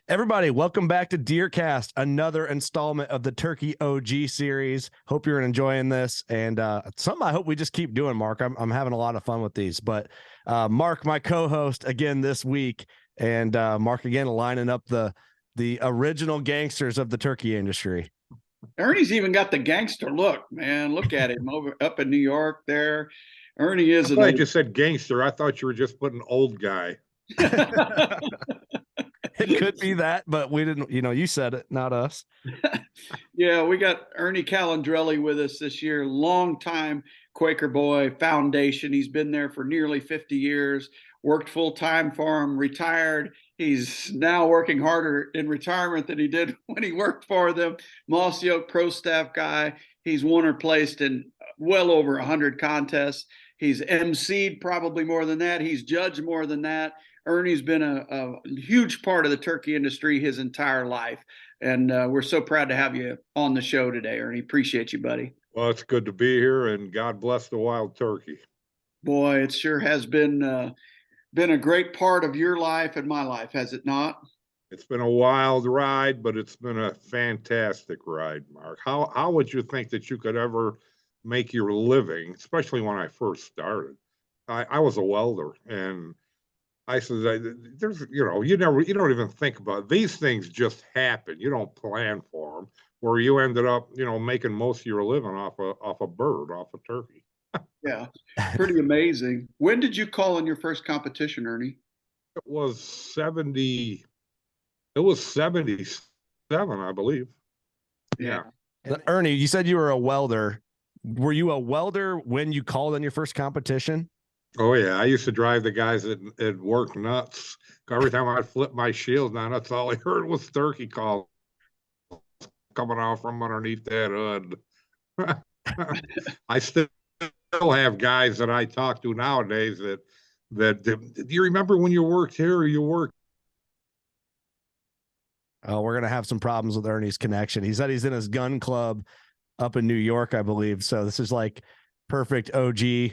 Everybody, welcome back to DeerCast, another installment of the Turkey OG series. Hope you're enjoying this, and something I hope we just keep doing, Mark. I'm having a lot of fun with these. But Mark, my co-host again this week, and Mark again lining up the original gangsters of the turkey industry. Ernie's even got the gangster look, man. Look at him over up in New York there. Ernie is I'm glad you said gangster. I thought you were just putting old guy. It could be that, but we didn't, you said it, not us. Yeah, we got Ernie Calandrelli with us this year, long-time Quaker Boy Foundation. He's been there for nearly 50 years, worked full-time for him, retired. He's now working harder in retirement than he did when he worked for them. Moss Yoke Pro Staff guy. He's won or placed in well over 100 contests. He's emceed probably more than that. He's judged more than that. Ernie's been a huge part of the turkey industry his entire life. And we're so proud to have you on the show today, Ernie. Appreciate you, buddy. Well, it's good to be here, and God bless the wild turkey. Boy, it sure has been a great part of your life and my life, has it not? It's been a wild ride, but it's been a fantastic ride, Mark. How would you think that you could ever make your living, especially when I first started? I was a welder, and I said, "There's, you don't even think about it. These things just happen. You don't plan for them." Where you ended up, making most of your living off a bird, off a turkey. Yeah, pretty amazing. When did you call in your first competition, Ernie? It was 70. It was 77, I believe. Yeah. Ernie, you said you were a welder. Were you a welder when you called in your first competition? Oh yeah, I used to drive the guys that work nuts. Every time I'd flip my shield down, that's all I heard was turkey calls coming out from underneath that hood. I still have guys that I talk to nowadays that do you remember when you worked here or you worked? Oh, we're gonna have some problems with Ernie's connection. He said he's in his gun club up in New York, I believe. So this is like perfect OG.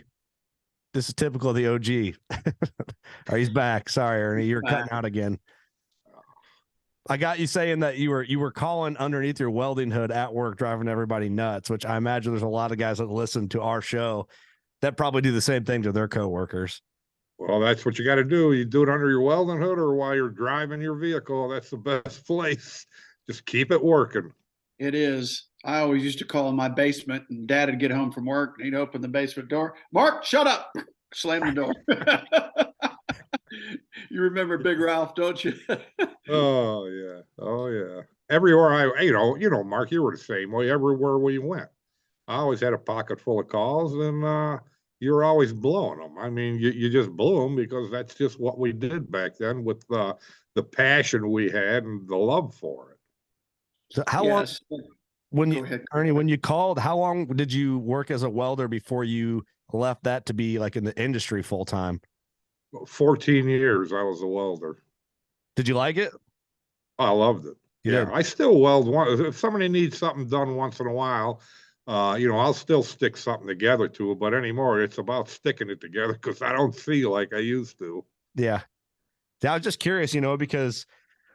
This is typical of the OG. Oh, he's back. Sorry, Ernie, you're cutting out again. I got you saying that you were calling underneath your welding hood at work, driving everybody nuts, which I imagine there's a lot of guys that listen to our show that probably do the same thing to their coworkers. Well, that's what you got to do. You do it under your welding hood or while you're driving your vehicle. That's the best place. Just keep it working. It is. I always used to call in my basement, and Dad would get home from work, and he'd open the basement door. Mark, shut up! Slam the door. You remember Big Ralph, don't you? Oh yeah. Everywhere Mark, you were the same way. Everywhere we went, I always had a pocket full of calls, and you were always blowing them. I mean, you just blew them because that's just what we did back then with the passion we had and the love for it. So how long? Ernie, when you called, how long did you work as a welder before you left that to be like in the industry full time? 14 years I was a welder. Did you like it? I loved it. Yeah, I still weld. If somebody needs something done once in a while, I'll still stick something together to it. But anymore, it's about sticking it together because I don't feel like I used to. Yeah. I was just curious, because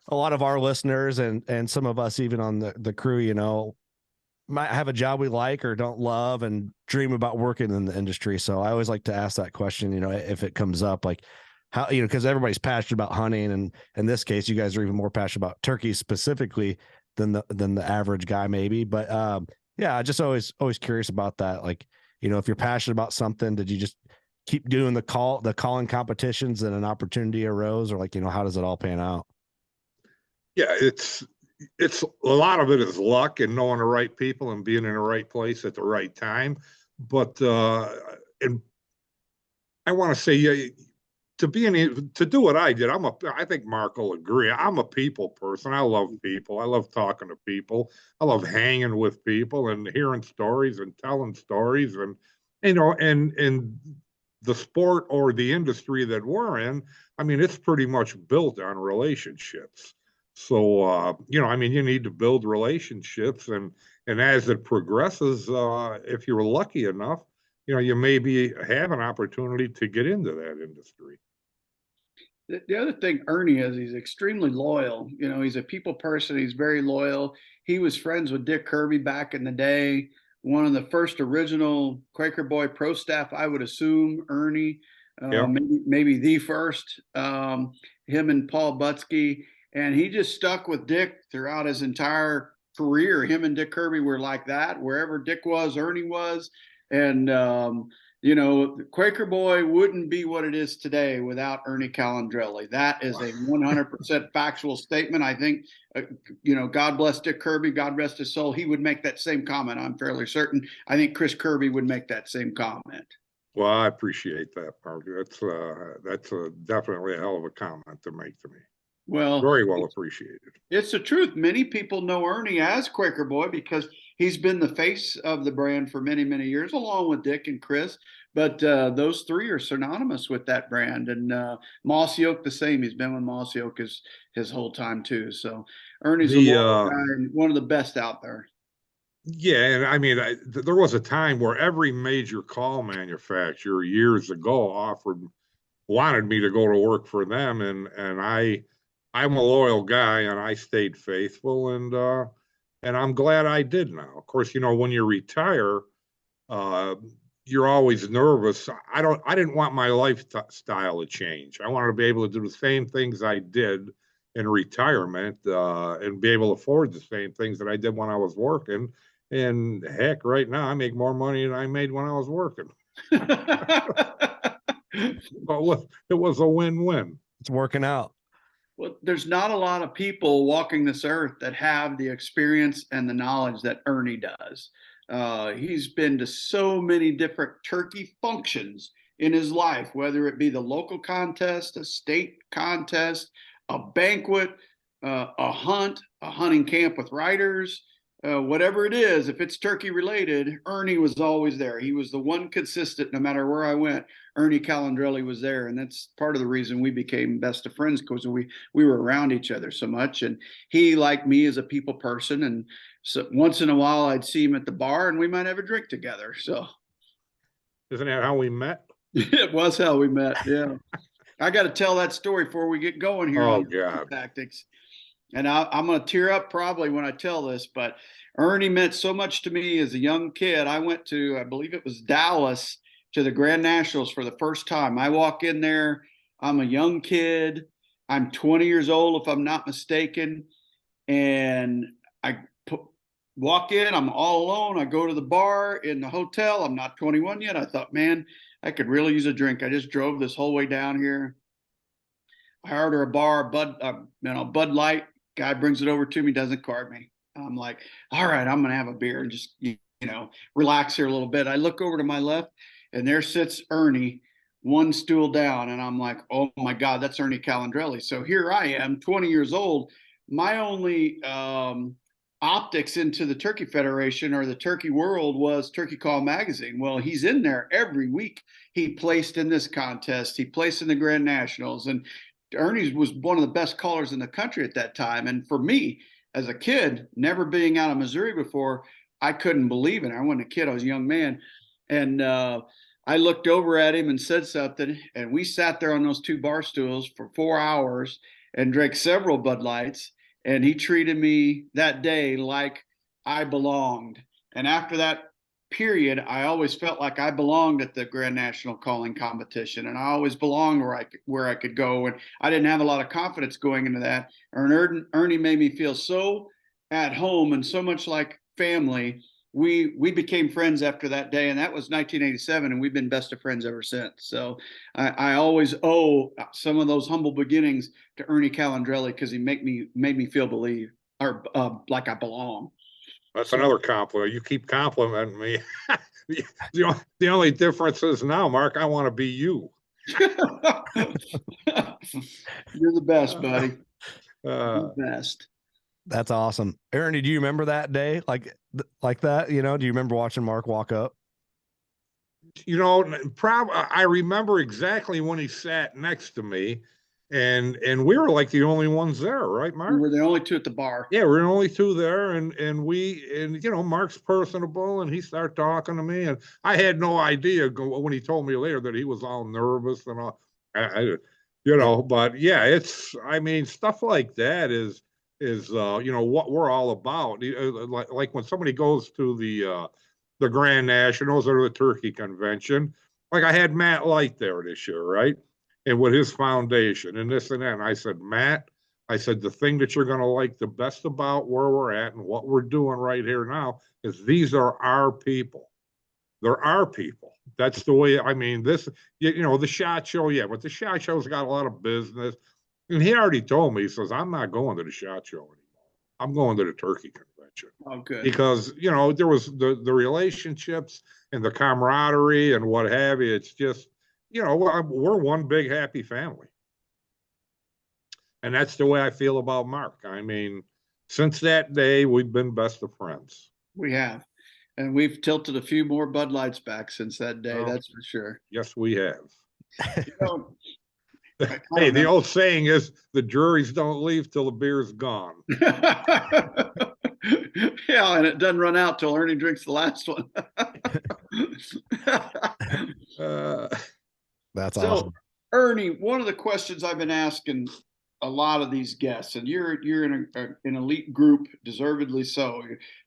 a lot of our listeners and some of us even on the crew, might have a job we like or don't love and dream about working in the industry. So I always like to ask that question, if it comes up, like how, because everybody's passionate about hunting. And in this case, you guys are even more passionate about turkeys specifically than the average guy maybe. But yeah, just always curious about that. Like, if you're passionate about something, did you just keep doing the calling competitions and an opportunity arose, or like, how does it all pan out? Yeah, it's a lot of it is luck and knowing the right people and being in the right place at the right time. But and I want to say, to do what I did, I think Mark will agree. I'm a people person. I love people. I love talking to people. I love hanging with people and hearing stories and telling stories, and and the sport or the industry that we're in, I mean, it's pretty much built on relationships. So, you need to build relationships, and as it progresses, if you're lucky enough, you maybe have an opportunity to get into that industry. The other thing Ernie is, he's extremely loyal. You know, he's a people person. He's very loyal. He was friends with Dick Kirby back in the day. One of the first original Quaker Boy pro staff, I would assume, Ernie, Yep. maybe the first, him and Paul Butsky. And he just stuck with Dick throughout his entire career. Him and Dick Kirby were like that. Wherever Dick was, Ernie was. And, you know, Quaker Boy wouldn't be what it is today without Ernie Calandrelli. That is a 100% factual statement. I think, you know, God bless Dick Kirby, God rest his soul. He would make that same comment. I'm fairly certain. I think Chris Kirby would make that same comment. Well, I appreciate that, Mark. That's definitely a hell of a comment to make to me. Well, very well appreciated. It's the truth. Many people know Ernie as Quaker Boy because he's been the face of the brand for many, many years, along with Dick and Chris. But those three are synonymous with that brand. And Mossy Oak the same. He's been with Mossy Oak his whole time too. So Ernie's a loyal guy and one of the best out there. Yeah, and I mean, there was a time where every major call manufacturer years ago wanted me to go to work for them, and I'm a loyal guy, and I stayed faithful, and I'm glad I did now. Of course, you know, when you retire, you're always nervous. I didn't want my lifestyle to change. I wanted to be able to do the same things I did in retirement, and be able to afford the same things that I did when I was working. And heck, right now I make more money than I made when I was working. But it was a win-win. It's working out. Well, there's not a lot of people walking this earth that have the experience and the knowledge that Ernie does. He's been to so many different turkey functions in his life, whether it be the local contest, a state contest, a banquet, a hunt, a hunting camp with riders, whatever it is. If it's turkey related, Ernie was always there. He was the one consistent no matter where I went. Ernie Calandrelli was there, and that's part of the reason we became best of friends, because we were around each other so much. And he, like me, is a people person, and so once in a while I'd see him at the bar and we might have a drink together. So isn't that how we met? It was how we met. Yeah. I got to tell that story before we get going here. Oh, God. Tactics. And I'm going to tear up probably when I tell this, but Ernie meant so much to me as a young kid. I went to, I believe it was Dallas, to the Grand Nationals for the first time. I walk in there. I'm a young kid. I'm 20 years old, if I'm not mistaken. And I walk in. I'm all alone. I go to the bar in the hotel. I'm not 21 yet. I thought, man, I could really use a drink. I just drove this whole way down here. I order a bar, Bud Light. Guy brings it over to me, doesn't card me. I'm like, all right, I'm going to have a beer and just, relax here a little bit. I look over to my left, and there sits Ernie, one stool down. And I'm like, oh my God, that's Ernie Calandrelli. So here I am, 20 years old. My only optics into the Turkey Federation or the turkey world was Turkey Call magazine. Well, he's in there every week. He placed in this contest. He placed in the Grand Nationals. And Ernie was one of the best callers in the country at that time. And for me, as a kid, never being out of Missouri before, I couldn't believe it. I wasn't a kid. I was a young man. And I looked over at him and said something. And we sat there on those two bar stools for 4 hours and drank several Bud Lights. And he treated me that day like I belonged. And after that period, I always felt like I belonged at the Grand National calling competition, and I always belonged where I could go. And I didn't have a lot of confidence going into that. Ernie made me feel so at home and so much like family. We became friends after that day, and that was 1987, and we've been best of friends ever since. So I always owe some of those humble beginnings to Ernie Calandrelli, because he made me feel like I belong. That's another compliment. You keep complimenting me. The only difference is now, Mark, I want to be you. You're the best, buddy. You're the best. That's awesome. Ernie, do you remember that day? Like that, do you remember watching Mark walk up? I remember exactly when he sat next to me, and we were like the only ones there, right, Mark? We were the only two at the bar. Yeah, we're the only two there, and Mark's personable, and he started talking to me, and I had no idea when he told me later that he was all nervous and all. But yeah, I mean, stuff like that is what we're all about. Like when somebody goes to the Grand Nationals or the Turkey Convention, like I had Matt Light there this year, right? And with his foundation and this and that. And I said, Matt, I said, the thing that you're going to like the best about where we're at and what we're doing right here now is these are our people. They're our people. That's the way, I mean, the SHOT Show, yeah, but the SHOT Show's got a lot of business. And he already told me, he says, I'm not going to the SHOT Show anymore. I'm going to the Turkey Convention. Oh, good. Because, there was the relationships and the camaraderie and what have you. It's just, we're one big happy family. And that's the way I feel about Mark. I mean, since that day, we've been best of friends. We have. And we've tilted a few more Bud Lights back since that day. That's for sure. Yes, we have. Hey, the old saying is the juries don't leave till the beer's gone. Yeah, and it doesn't run out till Ernie drinks the last one. That's awesome. Ernie, one of the questions I've been asking a lot of these guests, and you're in an elite group, deservedly so.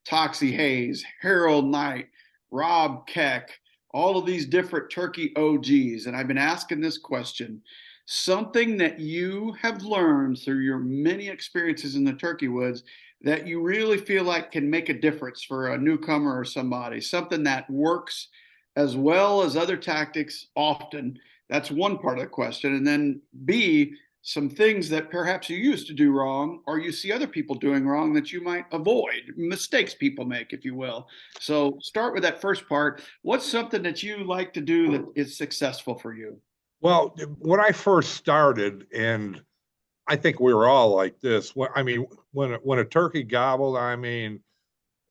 Toxie Hayes, Harold Knight, Rob Keck, all of these different turkey OGs. And I've been asking this question, something that you have learned through your many experiences in the turkey woods that you really feel like can make a difference for a newcomer or somebody, something that works as well as other tactics often. That's one part of the question. And then B, some things that perhaps you used to do wrong or you see other people doing wrong that you might avoid, mistakes people make, if you will. So start with that first part. What's something that you like to do that is successful for you? Well, when I first started, and I think we were all like this, when a turkey gobbled, I mean,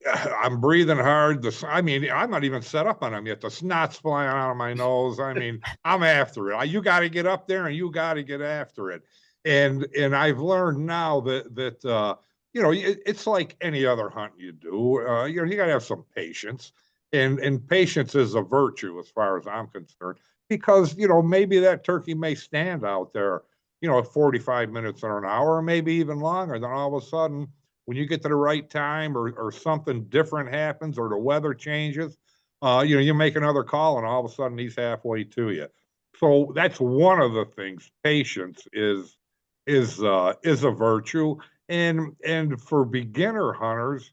I'm breathing hard. I'm not even set up on them yet. The snot's flying out of my nose. I mean, I'm after it. You got to get up there and you got to get after it. And I've learned now that it's like any other hunt you do. You got to have some patience, and patience is a virtue as far as I'm concerned, because maybe that turkey may stand out there, 45 minutes or an hour, or maybe even longer. Then all of a sudden, when you get to the right time or something different happens or the weather changes, you make another call and all of a sudden he's halfway to you. So that's one of the things. Patience is a virtue. And for beginner hunters,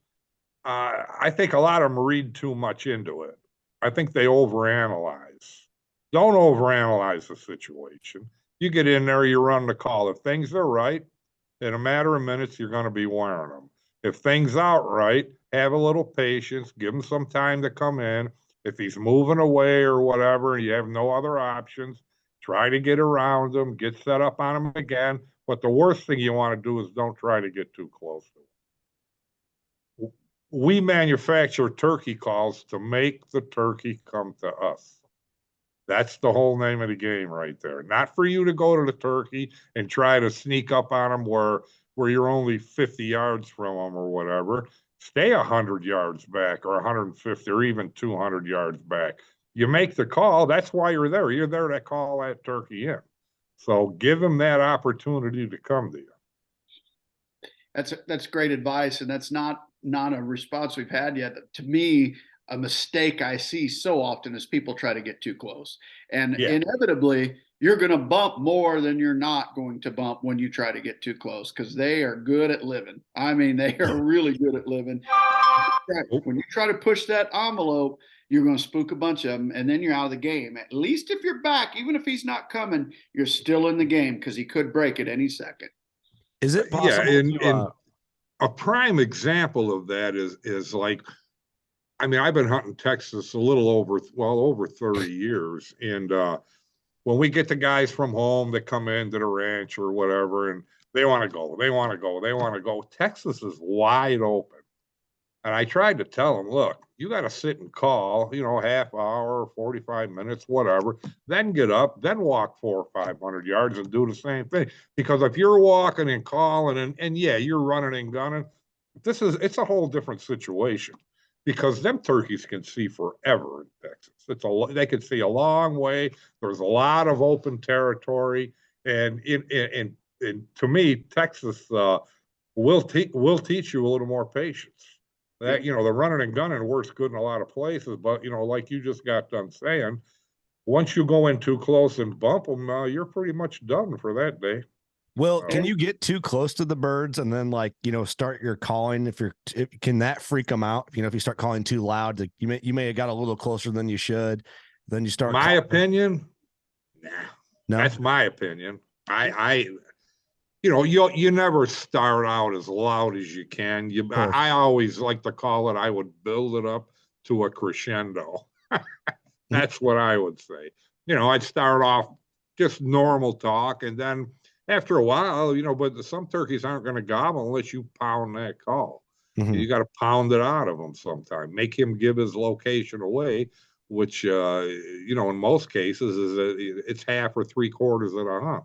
I think a lot of them read too much into it. I think they overanalyze. Don't overanalyze the situation. You get in there, you run the call. If things are right, in a matter of minutes, you're going to be wearing them. If things aren't right, have a little patience, give him some time to come in. If he's moving away or whatever, and you have no other options, try to get around him, get set up on him again. But the worst thing you want to do is don't try to get too close to him. We manufacture turkey calls to make the turkey come to us. That's the whole name of the game right there. Not for you to go to the turkey and try to sneak up on them where you're only 50 yards from them or whatever. Stay 100 yards back or 150 or even 200 yards back. You make the call. That's why you're there. You're there to call that turkey in. So give them that opportunity to come to you. That's great advice, and that's not a response we've had yet. To me, a mistake I see so often is people try to get too close. And inevitably, you're going to bump more than you're not going to bump when you try to get too close, because they are good at living. I mean, they are really good at living. When you try to push that envelope, you're going to spook a bunch of them, and then you're out of the game. At least if you're back, even if he's not coming, you're still in the game because he could break at any second. Is it possible? And a prime example of that is like, I mean, I've been hunting Texas a little over 30 years. And when we get the guys from home that come into the ranch or whatever, and they want to go, Texas is wide open. And I tried to tell them, look, you got to sit and call, half hour, 45 minutes, whatever, then get up, then walk 400 or 500 yards and do the same thing. Because if you're walking and calling and yeah, you're running and gunning, it's a whole different situation. Because them turkeys can see forever in Texas. They can see a long way. There's a lot of open territory. And to me, Texas will teach you a little more patience. That, you know, the running and gunning works good in a lot of places, but, you know, like you just got done saying, once you go in too close and bump them, you're pretty much done for that day. Well, can you get too close to the birds and then, like, you know, start your calling? Can that freak them out? You know, if you start calling too loud, you may have got a little closer than you should. Then you start. My opinion, nah, no, that's my opinion. You know, you never start out as loud as you can. I always like to call it, I would build it up to a crescendo. That's what I would say. You know, I'd start off just normal talk, and then after a while, you know, but some turkeys aren't going to gobble unless you pound that call. You got to pound it out of him sometime. Make him give his location away, which, you know, in most cases it's half or 3/4 of a hunt.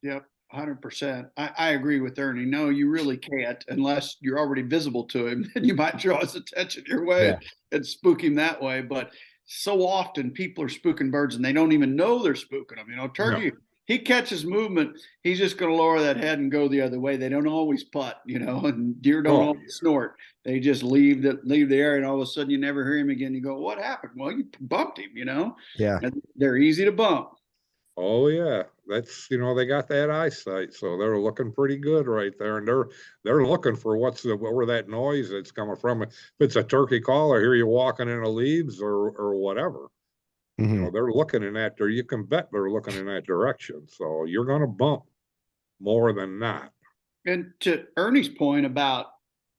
Yep. 100%. I agree with Ernie. No, you really can't unless you're already visible to him. Then you might draw his attention your way and spook him that way. But so often people are spooking birds and they don't even know they're spooking them. You know, turkey, he catches movement, he's just going to lower that head and go the other way. They don't always putt, you know, and deer don't always snort. They just leave the area, and all of a sudden you never hear him again. You go, what happened? Well, you bumped him, you know. Yeah, and they're easy to bump. Oh yeah, that's, you know, they got that eyesight, so they're looking pretty good right there, and they're looking for where that noise that's coming from. If it's a turkey call, or hear you walking in the leaves, or whatever, you know, they're looking in that. You can bet they're looking in that direction. So you're going to bump more than not. And to Ernie's point about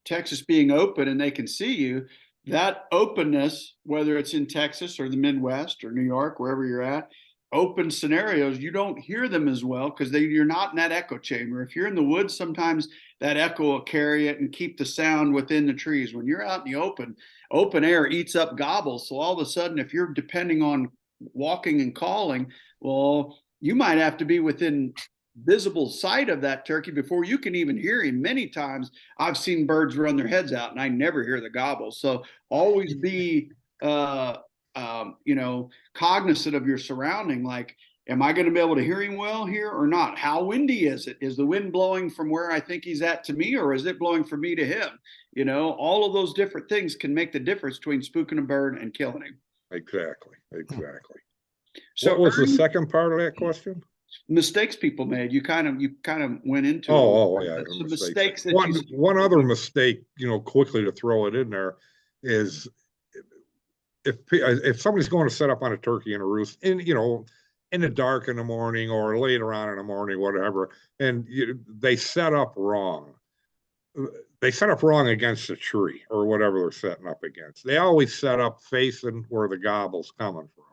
Texas being open and they can see you, that openness, whether it's in Texas or the Midwest or New York, wherever you're at, open scenarios, you don't hear them as well because you're not in that echo chamber. If you're in the woods, sometimes that echo will carry it and keep the sound within the trees. When you're out in the open air eats up gobbles. So all of a sudden, if you're depending on walking and calling, well, you might have to be within visible sight of that turkey before you can even hear him. Many times I've seen birds run their heads out and I never hear the gobbles. So always be you know, cognizant of your surrounding. Like, am I going to be able to hear him well here or not? How windy is it? Is the wind blowing from where I think he's at to me, or is it blowing from me to him? You know, all of those different things can make the difference between spooking a bird and killing him. Exactly. So what was the second part of that question? Mistakes people made. You kind of went into yeah, some mistakes that one other mistake, you know, quickly to throw it in there, is if somebody's going to set up on a turkey in a roost, you know, in the dark in the morning or later on in the morning, whatever, and they set up wrong. They set up wrong against a tree or whatever they're setting up against. They always set up facing where the gobble's coming from.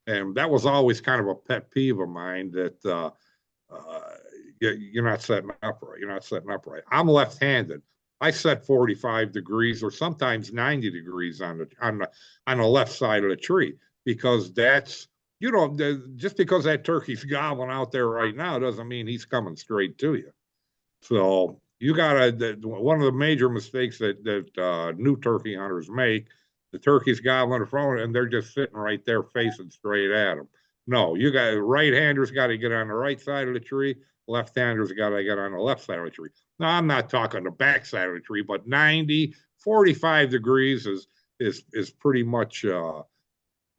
And that was always kind of a pet peeve of mine, that you're not setting up right. You're not setting up right. I'm left-handed. I set 45 degrees or sometimes 90 degrees on the left side of the tree, because that's, you know, just because that turkey's gobbling out there right now doesn't mean he's coming straight to you. So you gotta, one of the major mistakes that new turkey hunters make, the turkey's gobbling in front and they're just sitting right there facing straight at them. No, you got right-handers got to get on the right side of the tree. Left-handers got to get on the left side of the tree. Now, I'm not talking the back side of the tree, but 90, 45 degrees is pretty much the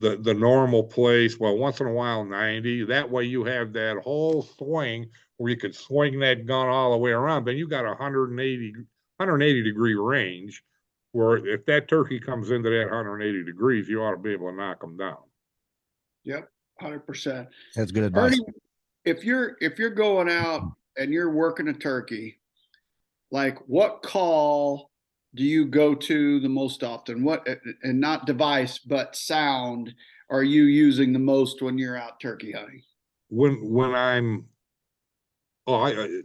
normal place. Well, once in a while, 90. That way you have that whole swing where you could swing that gun all the way around. Then you got 180 degree range, where if that turkey comes into that 180 degrees, you ought to be able to knock them down. Yep, 100%. That's good advice. Ernie, if you're going out and you're working a turkey, like, what call do you go to the most often? What, and not device, but sound, are you using the most when you're out turkey hunting? When I'm,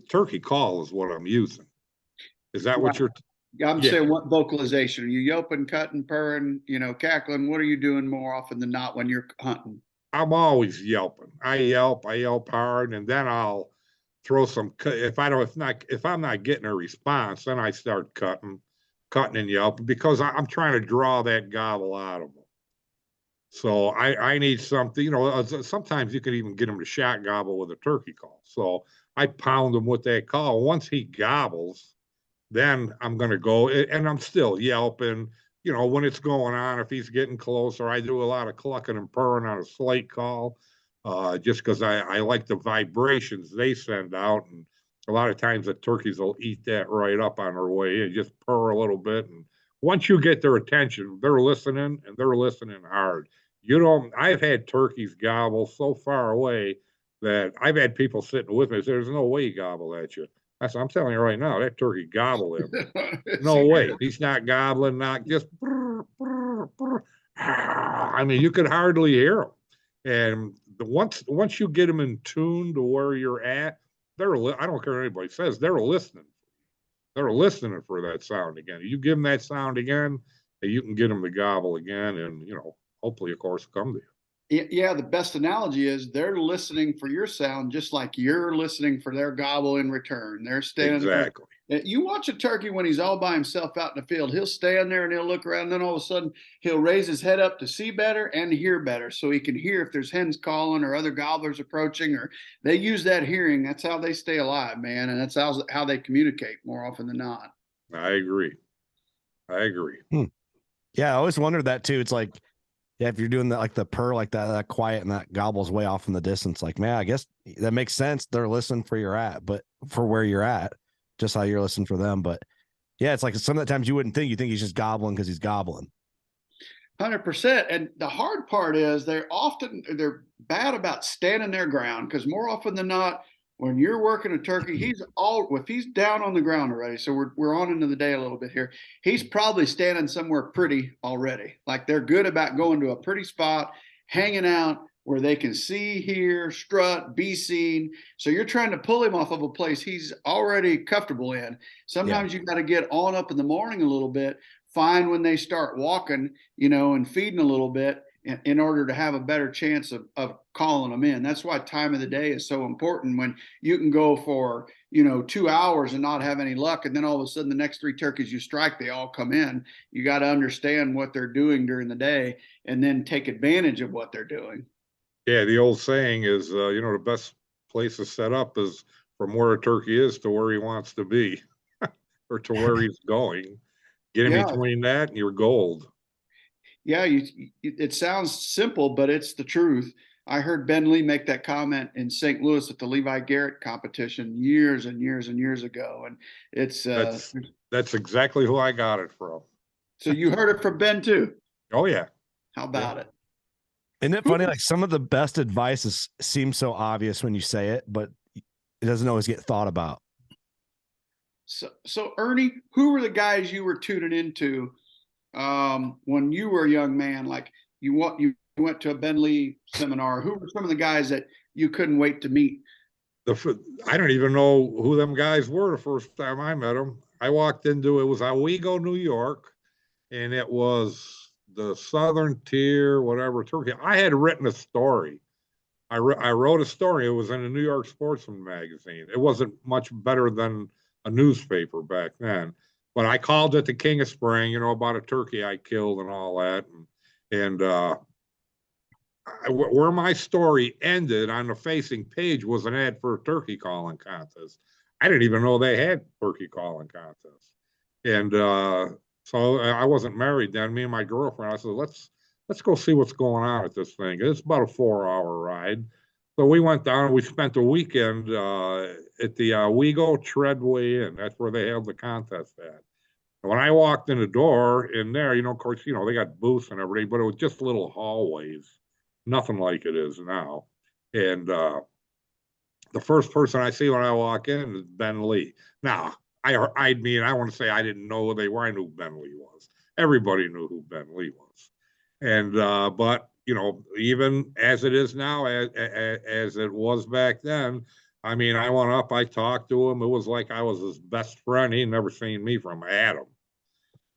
turkey call is what I'm using. Is that what you're? I'm saying, what vocalization? Are you yelping, cutting, purring, you know, cackling? What are you doing more often than not when you're hunting? I'm always yelping. I yelp hard, and then I'll throw some. If I'm not getting a response, then I start cutting and yelping, because I'm trying to draw that gobble out of them. So I need something, you know, sometimes you can even get him to shot gobble with a turkey call. So I pound him with that call. Once he gobbles, then I'm going to go, and I'm still yelping, you know, when it's going on. If he's getting closer, I do a lot of clucking and purring on a slate call, just because I like the vibrations they send out. And a lot of times the turkeys will eat that right up on their way and just purr a little bit. And once you get their attention, they're listening, and they're listening hard. You know, I've had turkeys gobble so far away that I've had people sitting with me say, "There's no way he gobbled at you." I said, "I'm telling you right now, that turkey gobbled him. No way. He's not gobbling, not just brr, brr, brr. I mean, you could hardly hear him. And once you get them in tune to where you're at, I don't care what anybody says, they're listening. They're listening for that sound again. You give them that sound again, and you can get them to gobble again, and you know, hopefully, of course, come to you. Yeah, the best analogy is they're listening for your sound just like you're listening for their gobble in return. They're standing Exactly. there. You watch a turkey when he's all by himself out in the field, he'll stand there and he'll look around, and then all of a sudden he'll raise his head up to see better and hear better, so he can hear if there's hens calling or other gobblers approaching, or they use that hearing. That's how they stay alive, man, and that's how they communicate more often than not. I agree. I agree. Yeah, I always wondered that too. It's like, yeah, if you're doing that, like the purr, like that quiet, and that gobbles way off in the distance, like, man, I guess that makes sense. They're listening for where you're at, just how you're listening for them. But yeah, it's like some of the times you wouldn't think. You think he's just gobbling because he's gobbling. 100%. And the hard part is they're bad about standing their ground, because more often than not, when you're working a turkey, if he's down on the ground already. So we're on into the day a little bit here. He's probably standing somewhere pretty already. Like, they're good about going to a pretty spot, hanging out where they can see, hear, strut, be seen. So you're trying to pull him off of a place he's already comfortable in. Sometimes you got to get on up in the morning a little bit, find when they start walking, and feeding a little bit in order to have a better chance of calling them in. That's why time of the day is so important. When you can go for 2 hours and not have any luck, and then all of a sudden the next 3 turkeys you strike, they all come in. You got to understand what they're doing during the day and then take advantage of what they're doing. Yeah, the old saying is, the best place to set up is from where a turkey is to where he wants to be, or to where he's going. Get in between that and you're gold. Yeah, it sounds simple, but it's the truth. I heard Ben Lee make that comment in St. Louis at the Levi Garrett competition years and years and years ago, and it's that's exactly who I got it from. So you heard it from Ben too? Oh yeah. How about it? Isn't it funny? Like, some of the best advice seems so obvious when you say it, but it doesn't always get thought about. So Ernie, who were the guys you were tuning into when you were a young man? Like, you went to a Ben Lee seminar. Who were some of the guys that you couldn't wait to meet? I don't even know who them guys were the first time I met them. I walked into, it was Oswego, New York, and it was the Southern Tier, whatever, Turkey. I had written a story. I wrote a story. It was in a New York Sportsman magazine. It wasn't much better than a newspaper back then, but I called it the King of Spring, about a turkey I killed and all that. And where my story ended on the facing page was an ad for a turkey calling contest. I didn't even know they had turkey calling contests. And so I wasn't married then. Me and my girlfriend, I said, let's go see what's going on at this thing. It's about a 4-hour ride. So we went down and we spent the weekend at the Oswego Treadway Inn. That's where they held the contest at. And when I walked in the door in there, of course, they got booths and everything, but it was just little hallways, nothing like it is now. And the first person I see when I walk in is Ben Lee. Now, I want to say I didn't know who they were. I knew who Ben Lee was. Everybody knew who Ben Lee was. And but even as it is now, as it was back then, I mean, I went up, I talked to him. It was like I was his best friend. He'd never seen me from Adam.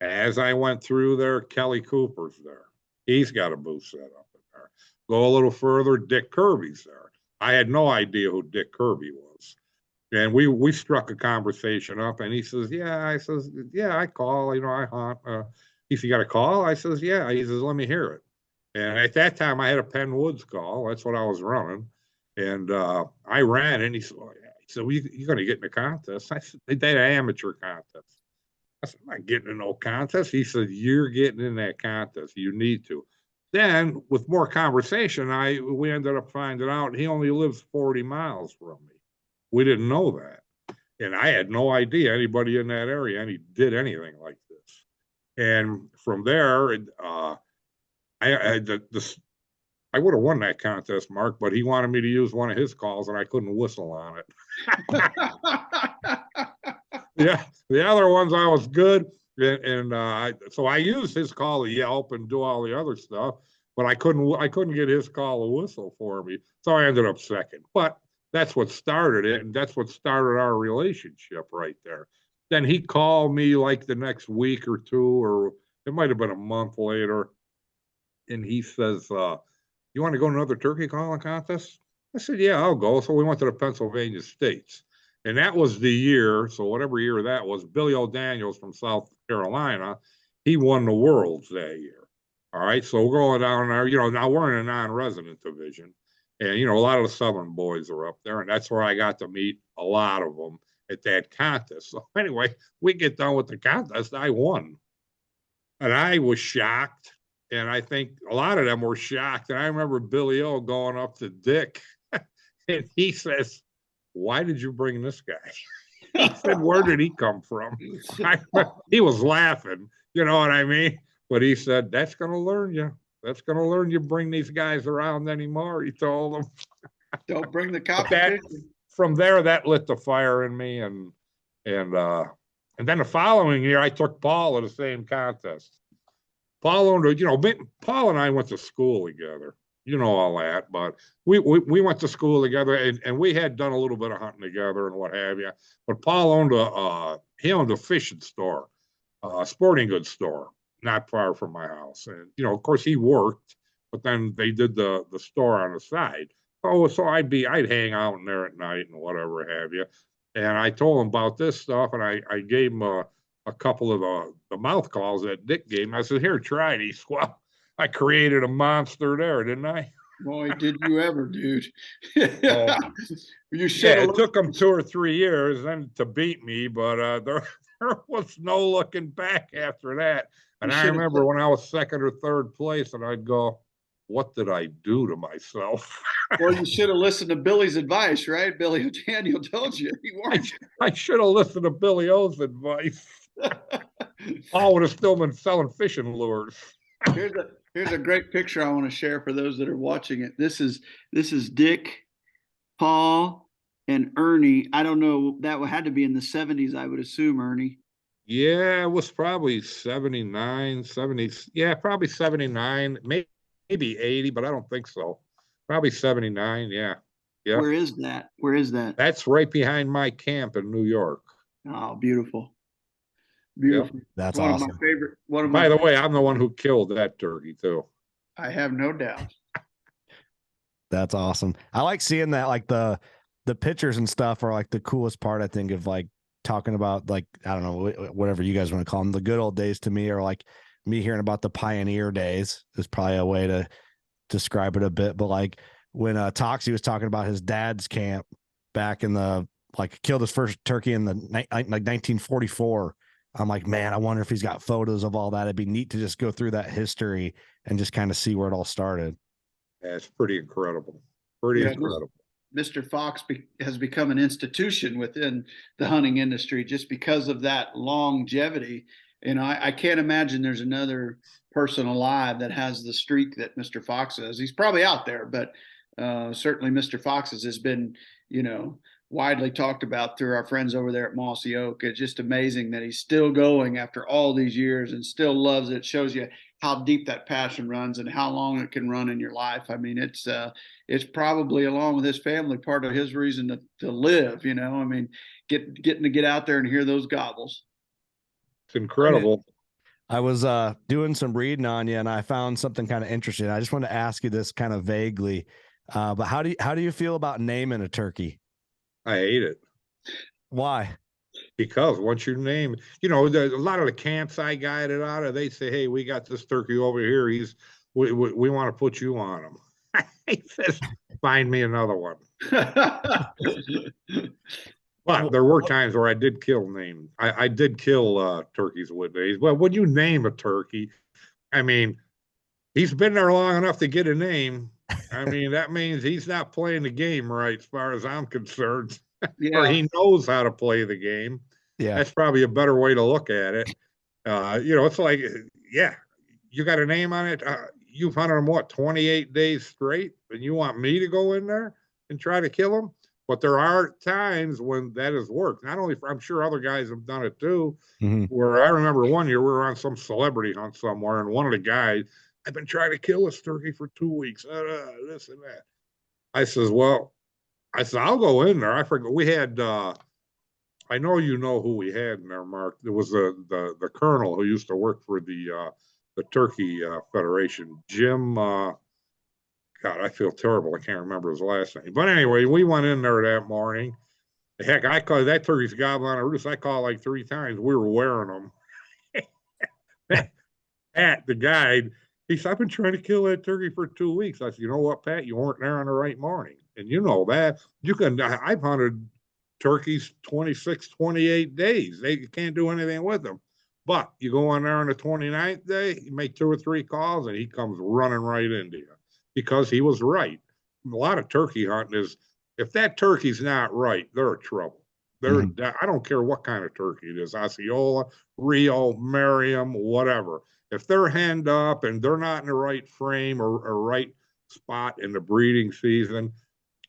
As I went through there, Kelly Cooper's there. He's got a booth set up in there. Go a little further, Dick Kirby's there. I had no idea who Dick Kirby was. And we struck a conversation up, and he says, yeah. I says, yeah, I call, I hunt. He said, you got a call? I says, yeah. He says, let me hear it. And at that time, I had a Penn Woods call. That's what I was running. And I ran, and he said, well, you're going to get in a contest. I said, they did an amateur contest. I said, I'm not getting in no contest. He said, you're getting in that contest. You need to. Then, with more conversation, we ended up finding out he only lives 40 miles from me. We didn't know that. And I had no idea anybody in that area and he did anything like this. And from there, I would have won that contest, Mark, but he wanted me to use one of his calls and I couldn't whistle on it. Yeah, the other ones I was good. So I used his call to yelp and do all the other stuff, but I couldn't get his call to whistle for me. So I ended up second. But that's what started it, and that's what started our relationship right there. Then he called me like the next week or two, or it might have been a month later, and he says, you want to go to another turkey calling contest? I said, yeah, I'll go. So we went to the Pennsylvania States. And that was the year, so whatever year that was, Billy O'Daniels from South Carolina, he won the Worlds that year. All right, so we're going down there, now we're in a non-resident division. And, a lot of the Southern boys are up there, and that's where I got to meet a lot of them at that contest. So anyway, we get done with the contest. I won. And I was shocked, and I think a lot of them were shocked. And I remember Billy O going up to Dick, and he says, why did you bring this guy? He said, where did he come from? He was laughing, you know what I mean? But he said, that's going to learn you. That's going to learn you bring these guys around anymore, he told them. Don't bring the competition. From there, that lit the fire in me. And then the following year, I took Paul to the same contest. Paul and I went to school together. You know all that, but we went to school together, and we had done a little bit of hunting together and what have you. But Paul owned a fishing store, a sporting goods store, not far from my house. And of course, he worked, but then they did the store on the side. So I'd hang out in there at night and whatever have you. And I told him about this stuff, and I gave him a couple of the mouth calls that Dick gave me. I said, here, try these. Well, I created a monster there, didn't I? Boy, did you ever, dude. You should. Yeah, it took them 2 or 3 years then to beat me, but there was no looking back after that. And I remember when I was second or third place, and I'd go, what did I do to myself? Well, you should have listened to Billy's advice, right? Billy O'Daniel told you. He warned you. I should have listened to Billy O's advice. I would have still been selling fishing lures. Here's a great picture I want to share for those that are watching it. This is Dick, Paul, and Ernie. I don't know, that had to be in the 70s, I would assume, Ernie. Yeah, it was probably 79, 70. Yeah, probably 79, maybe 80, but I don't think so. Probably 79, yeah. Yeah. Where is that? That's right behind my camp in New York. Oh, beautiful. Beautiful. Yep. That's one awesome. Of my favorite. By the way, I'm the one who killed that turkey too. I have no doubt. That's awesome. I like seeing that, like the pictures and stuff are like the coolest part, I think, of like talking about, like, I don't know, whatever you guys want to call them. The good old days to me are like me hearing about the pioneer days is probably a way to describe it a bit. But like when Toxie was talking about his dad's camp back in the, like, killed his first turkey in the like 1944. I'm like, man, I wonder if he's got photos of all that. It'd be neat to just go through that history and just kind of see where it all started. Yeah, it's pretty incredible. Pretty incredible. Mr. Fox has become an institution within the hunting industry just because of that longevity. And I can't imagine there's another person alive that has the streak that Mr. Fox has. He's probably out there, but certainly Mr. Fox's has been, widely talked about through our friends over there at Mossy Oak. It's just amazing that he's still going after all these years and still loves it. It shows you how deep that passion runs and how long it can run in your life. I mean, it's probably, along with his family, part of his reason to live, I mean, getting to get out there and hear those gobbles. It's incredible. I was doing some reading on you and I found something kind of interesting. I just want to ask you this kind of vaguely, but how do you feel about naming a turkey? I hate it. Why? Because once you name, a lot of the camps I guided out of, they say, hey, we got this turkey over here. He's we want to put you on them. He says, find me another one. But there were times where I did I did kill turkeys with days. Well, when you name a turkey, I mean, he's been there long enough to get a name. I mean, that means he's not playing the game right, as far as I'm concerned. Yeah. Or he knows how to play the game. Yeah. That's probably a better way to look at it. It's like, yeah, you got a name on it. You've hunted them, what, 28 days straight? And you want me to go in there and try to kill them? But there are times when that has worked. Not only I'm sure other guys have done it too, where I remember one year we were on some celebrity hunt somewhere, and one of the guys, I've been trying to kill this turkey for 2 weeks, this and that. I said, I'll go in there. I forget, we had, I know you know who we had in there, Mark. It was the colonel who used to work for the Turkey Federation, Jim. God, I feel terrible. I can't remember his last name. But anyway, we went in there that morning. Heck, I called that turkey's gobbling on a roost. I called like 3 times. We were wearing them. Pat, the guide, he said, I've been trying to kill that turkey for 2 weeks. I said, you know what, Pat? You weren't there on the right morning. And you know that. I've hunted turkeys 26, 28 days. They can't do anything with them. But you go in there on the 29th day, you make 2 or 3 calls, and he comes running right into you because he was right. A lot of turkey hunting is, if that turkey's not right, they're in trouble. I don't care what kind of turkey it is, Osceola, Rio, Merriam, whatever. If they're henned up and they're not in the right frame or right spot in the breeding season,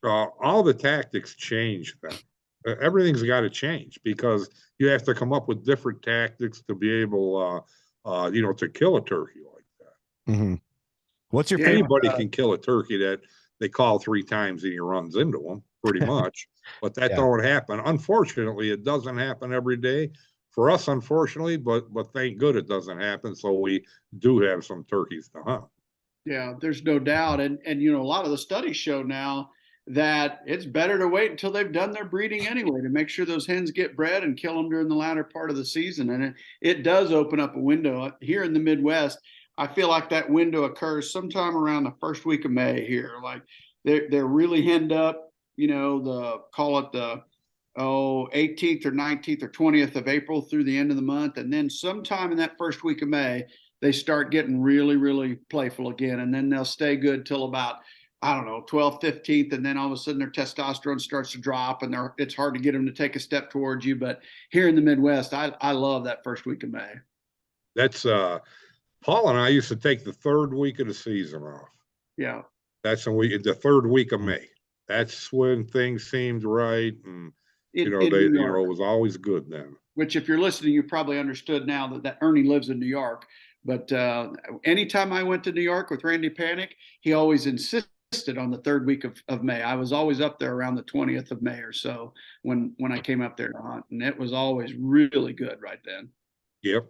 all the tactics change then. Everything's got to change because you have to come up with different tactics to be able, to kill a turkey like that. What's your favorite? Anybody can kill a turkey that they call 3 times and he runs into them, pretty much. But that don't happen. Unfortunately, it doesn't happen every day. For us, unfortunately, but thank good it doesn't happen. So we do have some turkeys to hunt. Yeah, there's no doubt. And a lot of the studies show now that it's better to wait until they've done their breeding anyway to make sure those hens get bred and kill them during the latter part of the season. And it does open up a window here in the Midwest. I feel like that window occurs sometime around the first week of May here. Like they're really henned up, call it the 18th or 19th or 20th of April through the end of the month. And then sometime in that first week of May, they start getting really, really playful again. And then they'll stay good till about, 12th, 15th. And then all of a sudden their testosterone starts to drop and it's hard to get them to take a step towards you. But here in the Midwest, I love that first week of May. That's Paul and I used to take the 3rd week of the season off. Yeah. That's the 3rd week of May. That's when things seemed right. And, it was always good then. Which, if you're listening, you probably understood now that Ernie lives in New York. But anytime I went to New York with Randy Panic, he always insisted on the 3rd week of May. I was always up there around the 20th of May or so when I came up there to hunt. And it was always really good right then. Yep.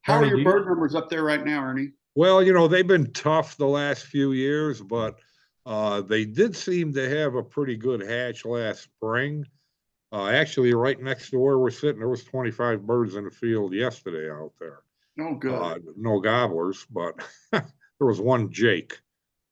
How are your bird numbers up there right now, Ernie? Well, they've been tough the last few years, but they did seem to have a pretty good hatch last spring. Actually, right next to where we're sitting, there was 25 birds in the field yesterday out there. Oh, good. No gobblers, but there was one Jake.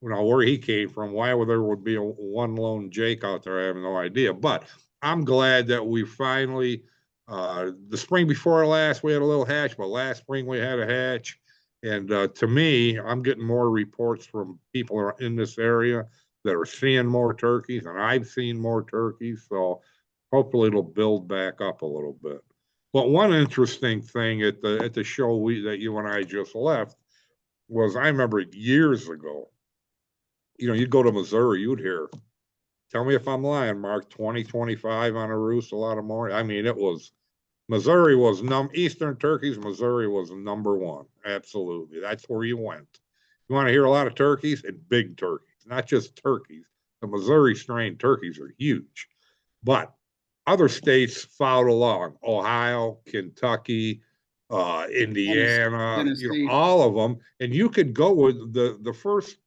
Where he came from, why there would be one lone Jake out there, I have no idea. But I'm glad that we finally, the spring before last, we had a little hatch, but last spring we had a hatch. And to me, I'm getting more reports from people in this area that are seeing more turkeys, and I've seen more turkeys. So hopefully it'll build back up a little bit. But one interesting thing at the show that you and I just left was, I remember years ago, you'd go to Missouri, you'd hear, tell me if I'm lying, Mark, 20, 25 on a roost, a lot of more. I mean, Missouri was Eastern turkeys, Missouri was number 1. Absolutely. That's where you went. You want to hear a lot of turkeys and big turkeys, not just turkeys. The Missouri strain turkeys are huge. But other states followed along, Ohio, Kentucky, Indiana, Tennessee. all of them. And you could go with the first,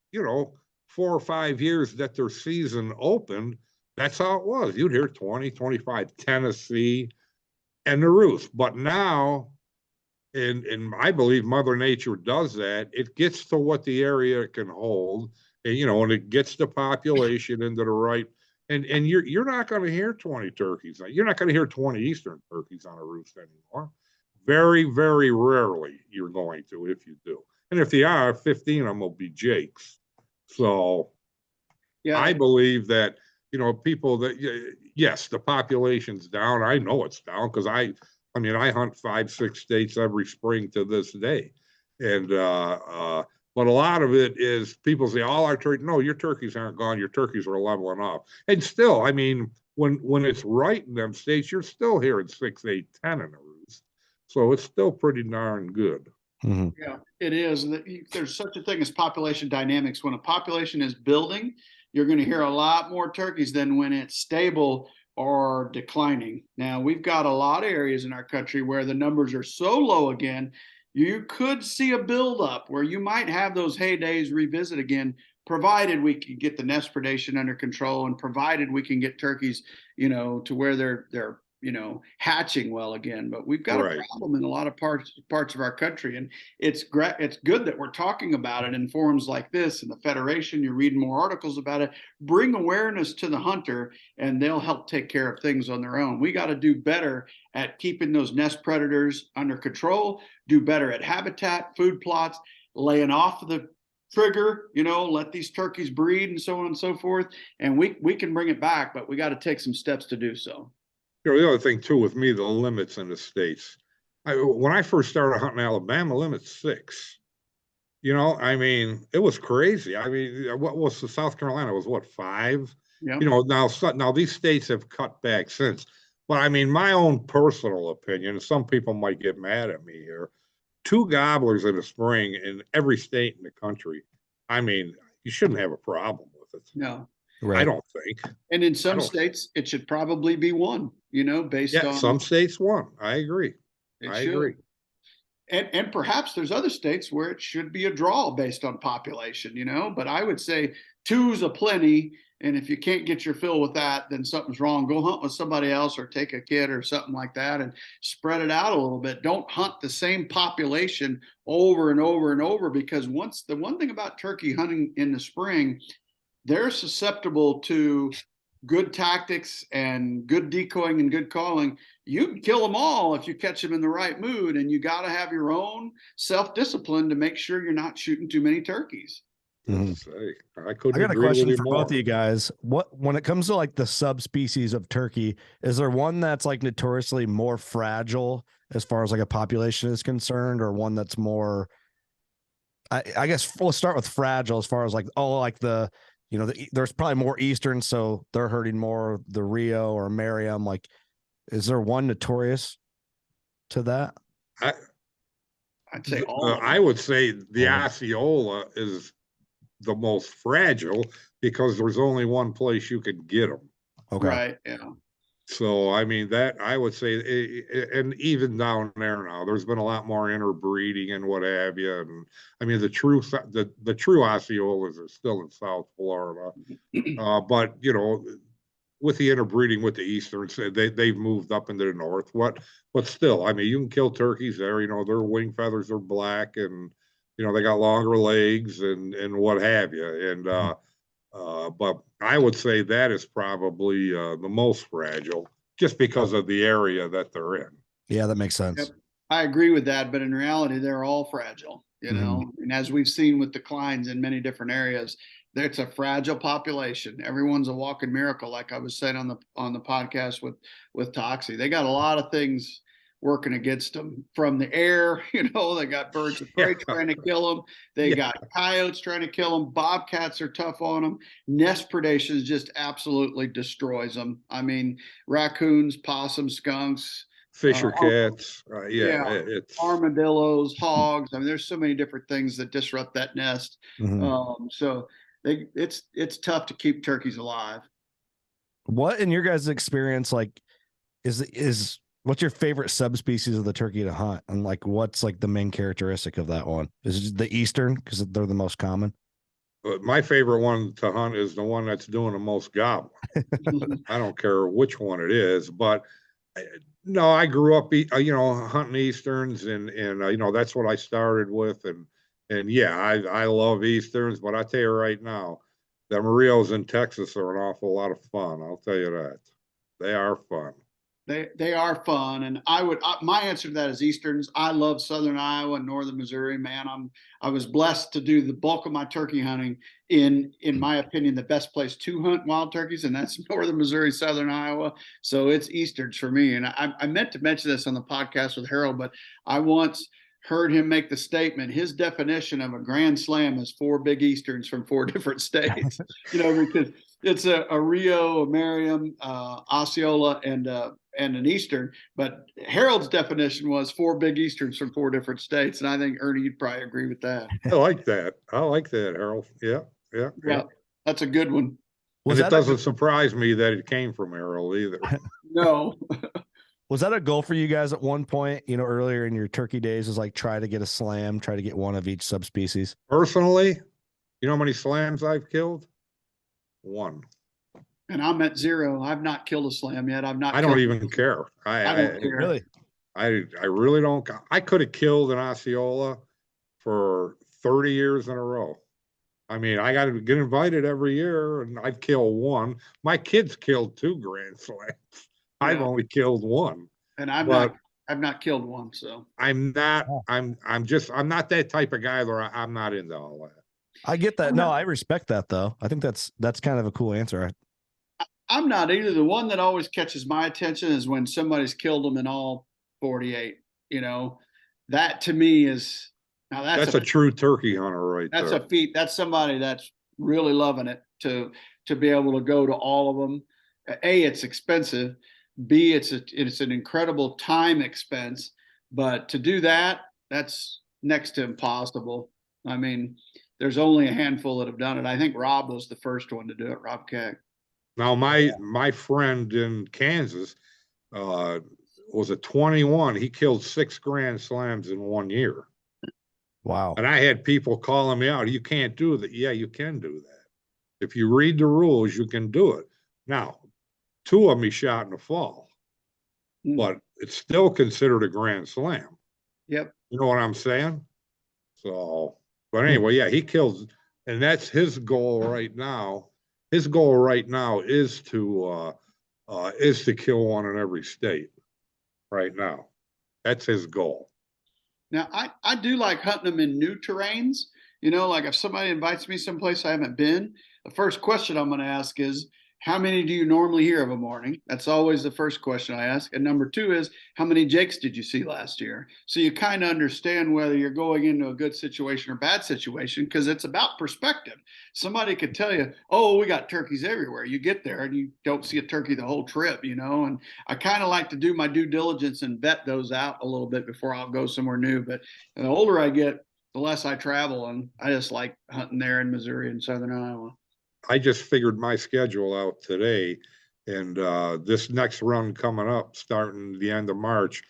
4 or 5 years that their season opened. That's how it was. You'd hear 20, 25, Tennessee, and the roost. But now And I believe Mother Nature does that. It gets to what the area can hold, and and it gets the population into the right. And you're not going to hear 20 turkeys. You're not going to hear 20 eastern turkeys on a roost anymore. Very, very rarely you're going to, if you do. And if they are, 15 of them will be jakes. So Yeah, I believe that, people that, yes, the population's down. I know it's down because I hunt 5-6 states every spring to this day. And, but a lot of it is people say, all our turkeys, no, your turkeys aren't gone. Your turkeys are leveling off. And still, when it's right in them states, you're still hearing 6, 8, 10 in a roost. So it's still pretty darn good. Mm-hmm. Yeah, it is. And there's such a thing as population dynamics. When a population is building, you're going to hear a lot more turkeys than when it's stable or declining. Now, we've got a lot of areas in our country where the numbers are so low again, you could see a buildup where you might have those heydays revisit again, provided we can get the nest predation under control and provided we can get turkeys, to where they're hatching well again. But we've got a problem in a lot of parts of our country, and it's good that we're talking about it in forums like this and the Federation. You're reading more articles about it. Bring awareness to the hunter, and they'll help take care of things on their own. We got to do better at keeping those nest predators under control, do better at habitat, food plots, laying off the trigger, let these turkeys breed and so on and so forth. And we can bring it back, but we got to take some steps to do so. The other thing too with me, the limits in the states. When I first started hunting Alabama, limit's 6. It was crazy. What was the South Carolina was what 5? Yeah. Now these states have cut back since. But my own personal opinion, some people might get mad at me here. 2 gobblers in the spring in every state in the country. You shouldn't have a problem with it. No. Right. I don't think. And in some states, it should probably be 1, based on. Some states 1. I agree. I agree. And perhaps there's other states where it should be a draw based on population, but I would say 2's a plenty. And if you can't get your fill with that, then something's wrong. Go hunt with somebody else or take a kid or something like that and spread it out a little bit. Don't hunt the same population over and over and over, because the one thing about turkey hunting in the spring, they're susceptible to good tactics and good decoying and good calling. You can kill them all if you catch them in the right mood, and you got to have your own self-discipline to make sure you're not shooting too many turkeys. I got a question for both of you guys. When it comes to like the subspecies of turkey, is there one that's like notoriously more fragile as far as like a population is concerned, or one that's more, I guess we'll start with fragile as far as like, there's probably more Eastern, so they're hurting more the Rio or Merriam. Like, is there one notorious to that? I'd say all. I would say the Osceola is the most fragile because there's only one place you can get them. Okay. Right. Yeah. So, that I would say, and even down there now, there's been a lot more interbreeding and what have you. And the true Osceolas are still in South Florida. But, with the interbreeding with the Easterns, they've moved up into the north. But still, you can kill turkeys there. Their wing feathers are black, and, they got longer legs and what have you. And, but I would say that is probably the most fragile, just because of the area that they're in. Yeah, that makes sense. Yep. I agree with that, but in reality, they're all fragile, and as we've seen with declines in many different areas, it's a fragile population. Everyone's a walking miracle, like I was saying on the podcast with Toxie. They got a lot of things working against them from the air. They got birds of prey trying to kill them. They got coyotes trying to kill them. Bobcats are tough on them. Nest predation just absolutely destroys them. Raccoons, possums, skunks, fisher cats. It's armadillos, hogs. There's so many different things that disrupt that nest. Mm-hmm. So it's tough to keep turkeys alive. What, in your guys' experience, like is what's your favorite subspecies of the turkey to hunt? And like, what's like the main characteristic of that one? Is it the Eastern because they're the most common? My favorite one to hunt is the one that's doing the most gobbling. I don't care which one it is, but No, I grew up, hunting Easterns, and that's what I started with, and yeah, I love Easterns, but I tell you right now, the Rios in Texas are an awful lot of fun. I'll tell you that. They are fun. They are fun, and my answer to that is Easterns. I love Southern Iowa and Northern Missouri. Man, I was blessed to do the bulk of my turkey hunting in my opinion, the best place to hunt wild turkeys, and that's Northern Missouri, Southern Iowa. So it's Easterns for me. And I meant to mention this on the podcast with Harold, but I once heard him make the statement. His definition of a grand slam is 4 big Easterns from 4 different states. Because it's a Rio, a Merriam, Osceola, and an Eastern. But Harold's definition was 4 big Easterns from 4 different states, and I think Ernie, you'd probably agree with that. I like that. Harold. Yeah. That's a good one. And it doesn't surprise me that it came from Harold either. No. Was that a goal for you guys at one point, earlier in your turkey days, was like try to get a slam, try to get one of each subspecies? Personally, you know how many slams I've killed? 1. And I'm at 0. I've not killed a slam yet. I don't even care. I don't care. Really? I really don't. I could have killed an Osceola for 30 years in a row. I mean, I got to get invited every year, and I'd kill 1. My kids killed 2 grand slams. Yeah. I've only killed 1. And I've not killed 1. So I'm not. I'm not that type of guy where I'm not into all that. I get that. No, I respect that though. I think that's kind of a cool answer. I'm not either. The one that always catches my attention is when somebody's killed them in all 48. That to me is that's a true turkey hunter right there. That's a feat. That's somebody that's really loving it to be able to go to all of them. A, it's expensive. B, it's an incredible time expense. But to do that, that's next to impossible. I mean, there's only a handful that have done it. I think Rob was the first one to do it, Rob Keck. Now, my friend in Kansas was a 21. He killed 6 grand slams in 1 year. Wow. And I had people calling me out. You can't do that. Yeah, you can do that. If you read the rules, you can do it. Now, 2 of them he shot in the fall, but it's still considered a grand slam. Yep. You know what I'm saying? So, but anyway, yeah, he kills, and that's his goal right now. His goal right now is to kill 1 in every state right now. That's his goal. Now, I do like hunting them in new terrains. Like if somebody invites me someplace I haven't been, the first question I'm going to ask is, how many do you normally hear of a morning? That's always the first question I ask. And number 2 is, how many jakes did you see last year? So you kind of understand whether you're going into a good situation or bad situation, because it's about perspective. Somebody could tell you, oh, we got turkeys everywhere. You get there and you don't see a turkey the whole trip, and I kind of like to do my due diligence and vet those out a little bit before I'll go somewhere new. But the older I get, the less I travel, and I just like hunting there in Missouri and Southern Iowa. I just figured my schedule out today, and this next run coming up, starting the end of March,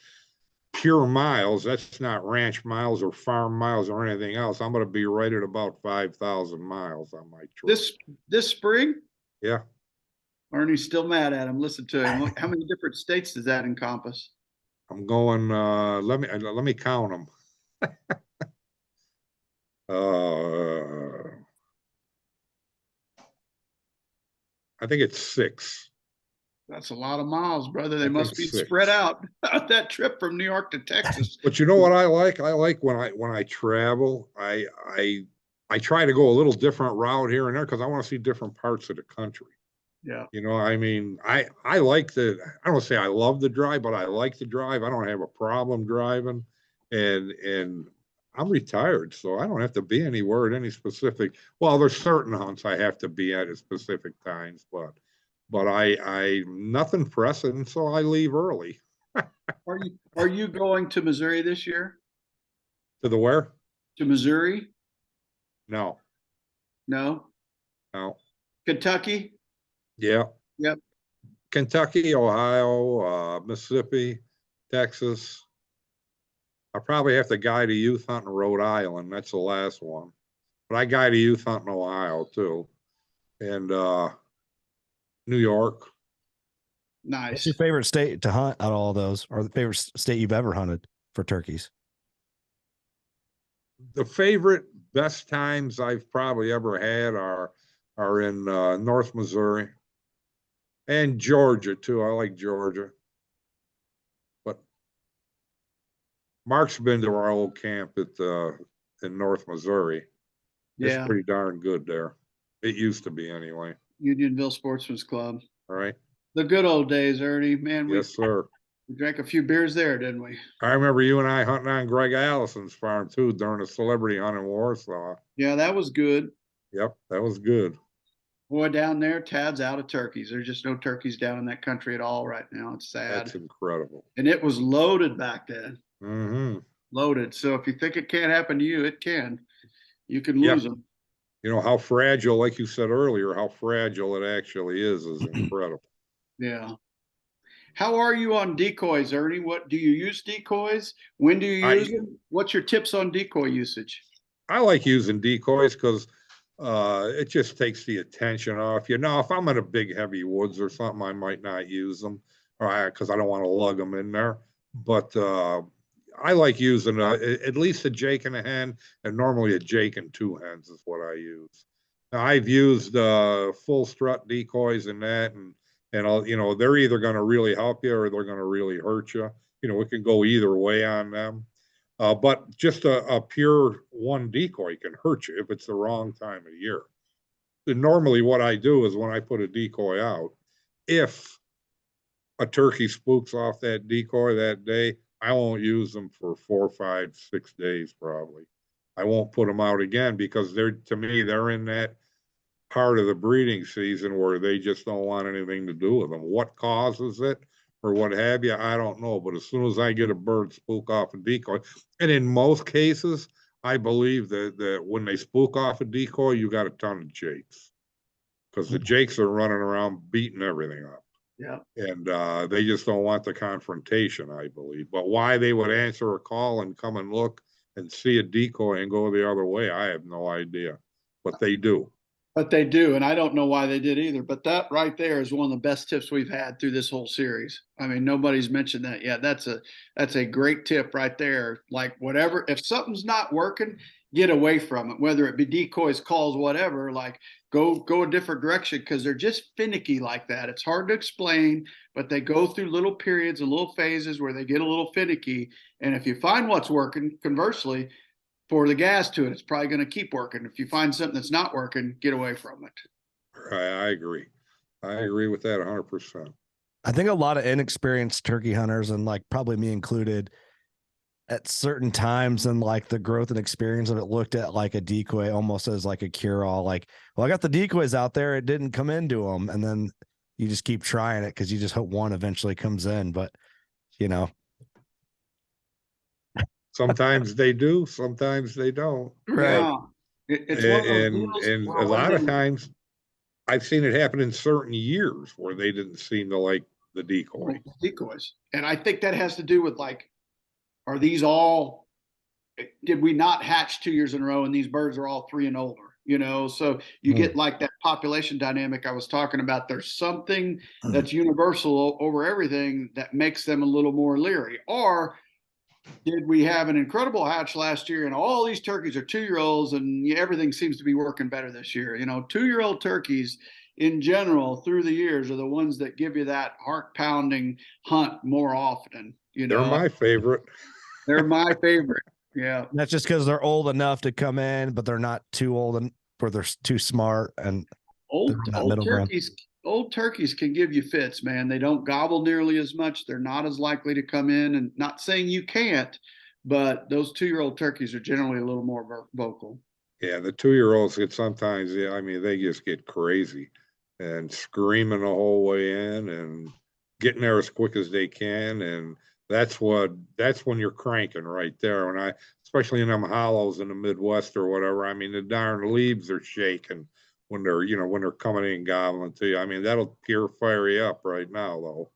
pure miles, that's not ranch miles or farm miles or anything else. I'm going to be right at about 5,000 miles on my trip. This spring? Yeah. Ernie's still mad at him. Listen to him. How many different states does that encompass? I'm going, let me count them. I think it's 6. That's a lot of miles, brother. They must be 6. Spread out that trip from New York to Texas. But you know what I like? I like when I travel, I try to go a little different route here and there because I want to see different parts of the country. Yeah. I mean, I like I don't say I love the drive, but I like the drive. I don't have a problem driving, and I'm retired, so I don't have to be anywhere at any specific. Well, there's certain hunts I have to be at specific times, but I nothing pressing, so I leave early. Are you going to Missouri this year? To the where? To Missouri? No. No. Kentucky? Yeah. Yep. Kentucky, Ohio, Mississippi, Texas. I probably have to guide a youth hunt in Rhode Island. That's the last one. But I guide a youth hunt in Ohio too. And New York. Nice. What's your favorite state to hunt out of all those, or the favorite state you've ever hunted for turkeys? The favorite best times I've probably ever had are in North Missouri and Georgia too. I like Georgia, but Mark's been to our old camp at in North Missouri. It's Yeah. pretty darn good there. It used to be anyway. Unionville Sportsman's Club. All right. The good old days, Ernie. Man, Yes, sir. we drank a few beers there, didn't we? I remember you and I hunting on Greg Allison's farm too during the celebrity hunt in Warsaw. Yeah, that was good. Yep, that was good. Boy, down there, Tad's out of turkeys. There's just no turkeys down in that country at all right now. It's sad. That's incredible. And it was loaded back then. Mm-hmm. Loaded. So if you think it can't happen to you, it can. You can lose them. You know how fragile, like you said earlier, how fragile it actually is incredible. Yeah. How are you on decoys, Ernie? What do you use decoys? When do you use them? What's your tips on decoy usage? I like using decoys because it just takes the attention off. You know, if I'm in a big heavy woods or something, I might not use them, because I don't want to lug them in there. But I like using at least a Jake and a hen, and normally a Jake and two hens is what I use. Now, I've used full strut decoys and that, and I'll, you know, they're either going to really help you or they're going to really hurt you. You know, it can go either way on them. But just a pure one decoy can hurt you if it's the wrong time of year. And normally what I do is when I put a decoy out, if a turkey spooks off that decoy that day, I won't use them for 4, 5, 6 days probably. I won't put them out again because to me, they're in that part of the breeding season where they just don't want anything to do with them. What causes it or what have you, I don't know. But as soon as I get a bird spook off a decoy, and in most cases, I believe that when they spook off a decoy, you got a ton of jakes, because the jakes are running around beating everything up. Yeah. And they just don't want the confrontation, I believe. But why they would answer a call and come and look and see a decoy and go the other way, I have no idea. But they do. But they do, and I don't know why they did either. But that right there is one of the best tips we've had through this whole series. I mean, nobody's mentioned that yet. That's a great tip right there. Like, whatever, if something's not working, get away from it, whether it be decoys, calls, whatever. Like, go a different direction, because they're just finicky like that. It's hard to explain, but they go through little periods and little phases where they get a little finicky. And if you find what's working, conversely, pour the gas to it. It's probably going to keep working. If you find something that's not working, get away from it. I agree. I agree with that 100%. I think a lot of inexperienced turkey hunters, and like probably me included, at certain times and like the growth and experience of it, looked at like a decoy almost as like a cure-all. Like, well, I got the decoys out there, it didn't come into them, and then you just keep trying it because you just hope one eventually comes in. But you know, sometimes they do, sometimes they don't. right? Yeah. It's one of those and a lot of times I've seen it happen in certain years where they didn't seem to like the decoy. Decoys. And I think that has to do with, like, are these all, did we not hatch 2 years in a row and these birds are all 3 and older? You know, so you get like that population dynamic I was talking about. There's something that's universal over everything that makes them a little more leery. Or did we have an incredible hatch last year and all these turkeys are 2-year-olds and everything seems to be working better this year? You know, 2-year-old turkeys in general through the years are the ones that give you that heart pounding hunt more often. You know, they're my favorite. They're my favorite. Yeah. That's just because they're old enough to come in, but they're not too old and or they're too smart and old turkeys. Old turkeys can give you fits, man. They don't gobble nearly as much. They're not as likely to come in. And not saying you can't, but those 2-year-old turkeys are generally a little more vocal. Yeah, the 2-year-olds get sometimes, yeah, I mean, they just get crazy and screaming the whole way in and getting there as quick as they can. And that's when you're cranking right there. When especially in them hollows in the Midwest or whatever, I mean, the darn leaves are shaking when they're coming in gobbling to you. I mean, that'll fire you up right now, though.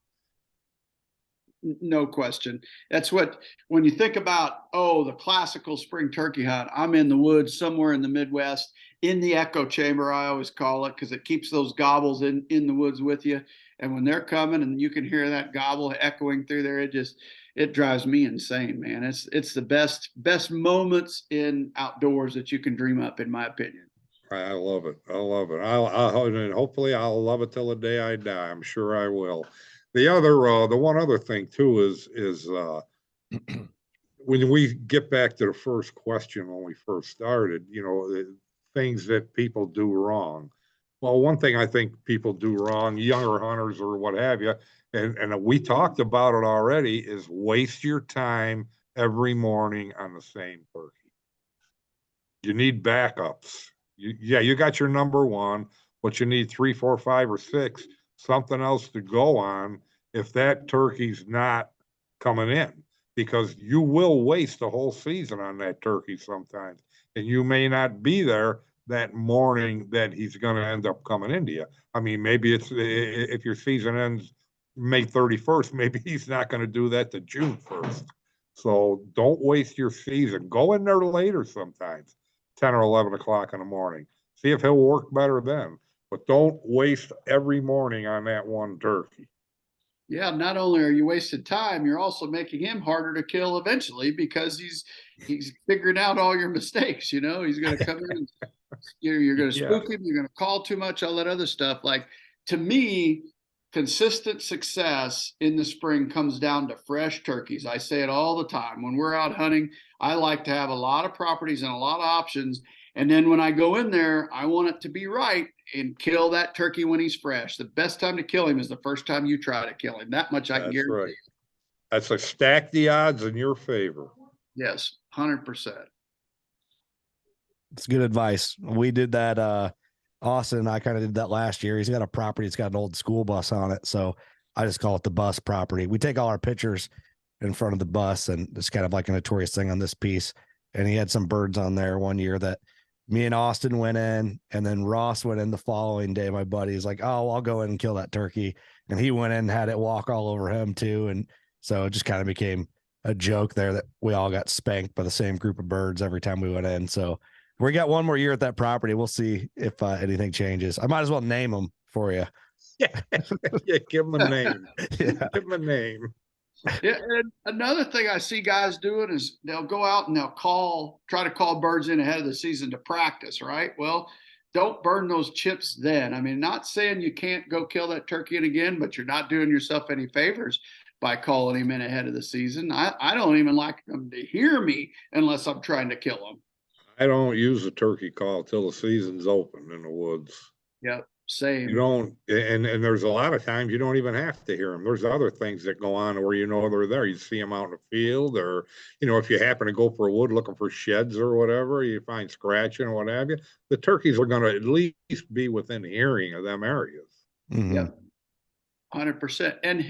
No question. That's what, when you think about, oh, the classical spring turkey hunt, I'm in the woods somewhere in the Midwest, in the echo chamber, I always call it, because it keeps those gobbles in the woods with you. And when they're coming and you can hear that gobble echoing through there, it drives me insane, man. It's the best moments in outdoors that you can dream up, in my opinion. I love it. I love it. And hopefully I'll love it till the day I die. I'm sure I will. The one other thing too is when we get back to the first question when we first started, the things that people do wrong. Well, one thing I think people do wrong, younger hunters or what have you, and we talked about it already, is waste your time every morning on the same turkey. You need backups. You got your number one, but you need 3, 4, 5, or 6, something else to go on if that turkey's not coming in, because you will waste the whole season on that turkey sometimes, and you may not be there that morning that he's going to end up coming into you. I mean, maybe it's if your season ends May 31st, maybe he's not going to do that to June 1st. So don't waste your season. Go in there later sometimes. 10 or 11 o'clock in the morning. See if he'll work better then. But don't waste every morning on that one turkey. Yeah, not only are you wasting time, you're also making him harder to kill eventually, because he's figuring out all your mistakes. He's going to come in and you're going to spook him. You're going to call too much, all that other stuff. Like, to me, consistent success in the spring comes down to fresh turkeys. I say it all the time. When we're out hunting, I like to have a lot of properties and a lot of options. And then when I go in there, I want it to be right and kill that turkey when he's fresh. The best time to kill him is the first time you try to kill him. That much I can guarantee. Right. That's a stack the odds in your favor. Yes, 100%. It's good advice. We did that. Austin and I kind of did that last year. He's got a property. It's got an old school bus on it. So I just call it the bus property. We take all our pictures in front of the bus, and it's kind of like a notorious thing on this piece. And he had some birds on there one year that me and Austin went in, and then Ross went in the following day. My buddy is like, oh, I'll go in and kill that turkey. And he went in and had it walk all over him too. And so it just kind of became a joke there that we all got spanked by the same group of birds every time we went in. So we got one more year at that property. We'll see if anything changes. I might as well name them for you. Yeah, give them a name. Yeah. Give them a name. Yeah, and another thing I see guys doing is they'll go out and they'll try to call birds in ahead of the season to practice, right? Well, don't burn those chips then. I mean, not saying you can't go kill that turkey again, but you're not doing yourself any favors by calling him in ahead of the season. I don't even like them to hear me unless I'm trying to kill them. I don't use a turkey call till the season's open in the woods. Yep, same. You don't, and there's a lot of times you don't even have to hear them. There's other things that go on where they're there. You see them out in the field, or if you happen to go for a wood looking for sheds or whatever, you find scratching or what have you. The turkeys are going to at least be within hearing of them areas. Mm-hmm. Yep, 100%. And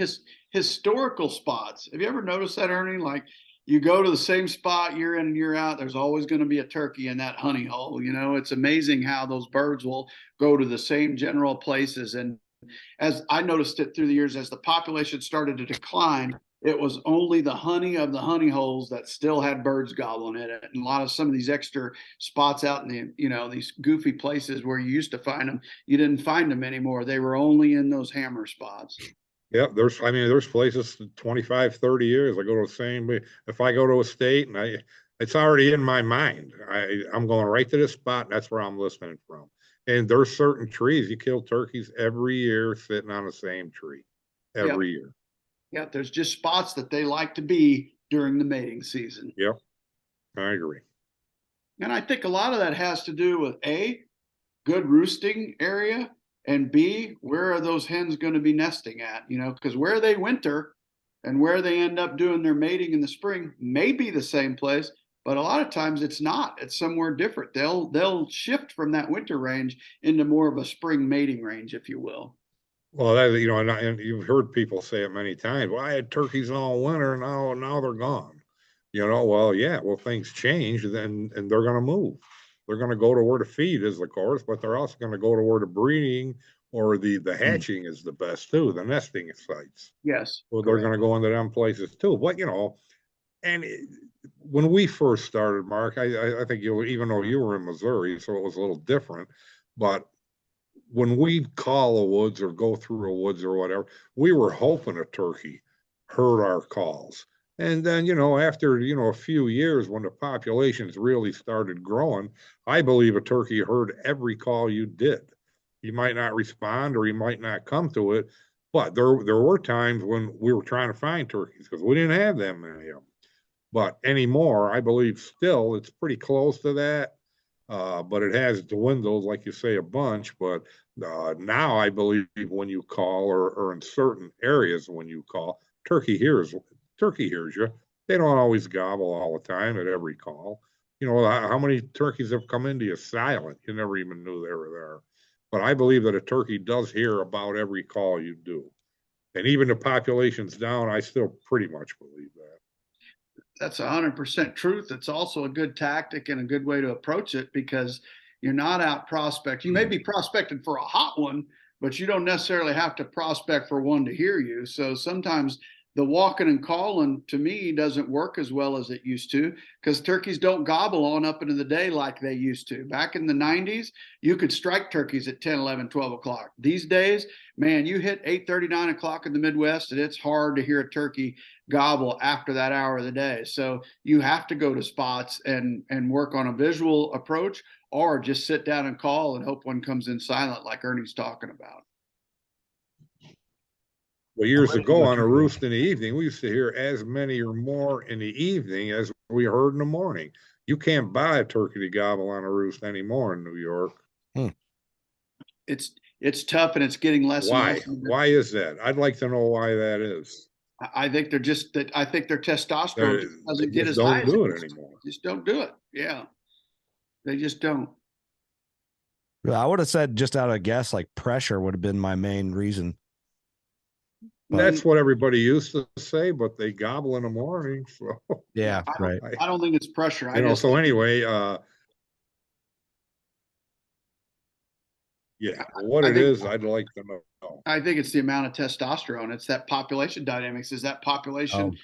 historical spots. Have you ever noticed that, Ernie? Like, you go to the same spot year in and year out, there's always going to be a turkey in that honey hole. It's amazing how those birds will go to the same general places. And as I noticed it through the years, as the population started to decline, it was only the honey of the honey holes that still had birds gobbling in it. And some of these extra spots out in these goofy places where you used to find them, you didn't find them anymore. They were only in those hammer spots. Yeah, there's places 25, 30 years. I go to the same, if I go to a state and it's already in my mind, I'm going right to this spot, and that's where I'm listening from. And there's certain trees, you kill turkeys every year sitting on the same tree every year. Yeah, there's just spots that they like to be during the mating season. Yep, I agree. And I think a lot of that has to do with A, good roosting area, and B, where are those hens going to be nesting at? Because where they winter and where they end up doing their mating in the spring may be the same place, but a lot of times it's not. It's somewhere different. They'll shift from that winter range into more of a spring mating range, if you will. Well, and you've heard people say it many times. Well, I had turkeys all winter, and now they're gone. Well, things change, and they're going to move. They're going to go to where the feed is, of course, but they're also going to go to where the breeding, or the hatching is the best too, the nesting sites. Yes. So they're going to go into them places too. But and when we first started, Mark, I think even though you were in Missouri, so it was a little different, but when we'd call a woods or go through a woods or whatever, we were hoping a turkey heard our calls. And then, after, a few years when the populations really started growing, I believe a turkey heard every call you did. He might not respond or he might not come to it, but there were times when we were trying to find turkeys because we didn't have that many of them. But anymore, I believe still it's pretty close to that. But it has dwindled, like you say, a bunch. But now I believe when you call or in certain areas when you call, turkey hears you. They don't always gobble all the time at every call. How many turkeys have come into you silent? You never even knew they were there. But I believe that a turkey does hear about every call you do. And even the population's down, I still pretty much believe that. That's 100% truth. It's also a good tactic and a good way to approach it because you're not out prospecting. You may be prospecting for a hot one, but you don't necessarily have to prospect for one to hear you. So sometimes the walking and calling to me doesn't work as well as it used to because turkeys don't gobble on up into the day like they used to. Back in the 90s, you could strike turkeys at 10, 11, 12 o'clock. These days, man, you hit 8:30, 9 o'clock in the Midwest, and it's hard to hear a turkey gobble after that hour of the day. So you have to go to spots and work on a visual approach or just sit down and call and hope one comes in silent like Ernie's talking about. Well, years ago on a roost in the evening, we used to hear as many or more in the evening as we heard in the morning. You can't buy a turkey to gobble on a roost anymore in New York. It's tough and it's getting less. Why? Why is that? I'd like to know why that is. I think they're just that. I think their testosterone doesn't get as high. Don't do it anymore. Just don't do it. Yeah, they just don't. I would have said just out of guess, like pressure would have been my main reason. That's what everybody used to say, but they gobble in the morning. So yeah, right. I don't think it's pressure. So anyway, yeah, what it is, I'd like to know. I think it's the amount of testosterone. It's that population dynamics. Is that population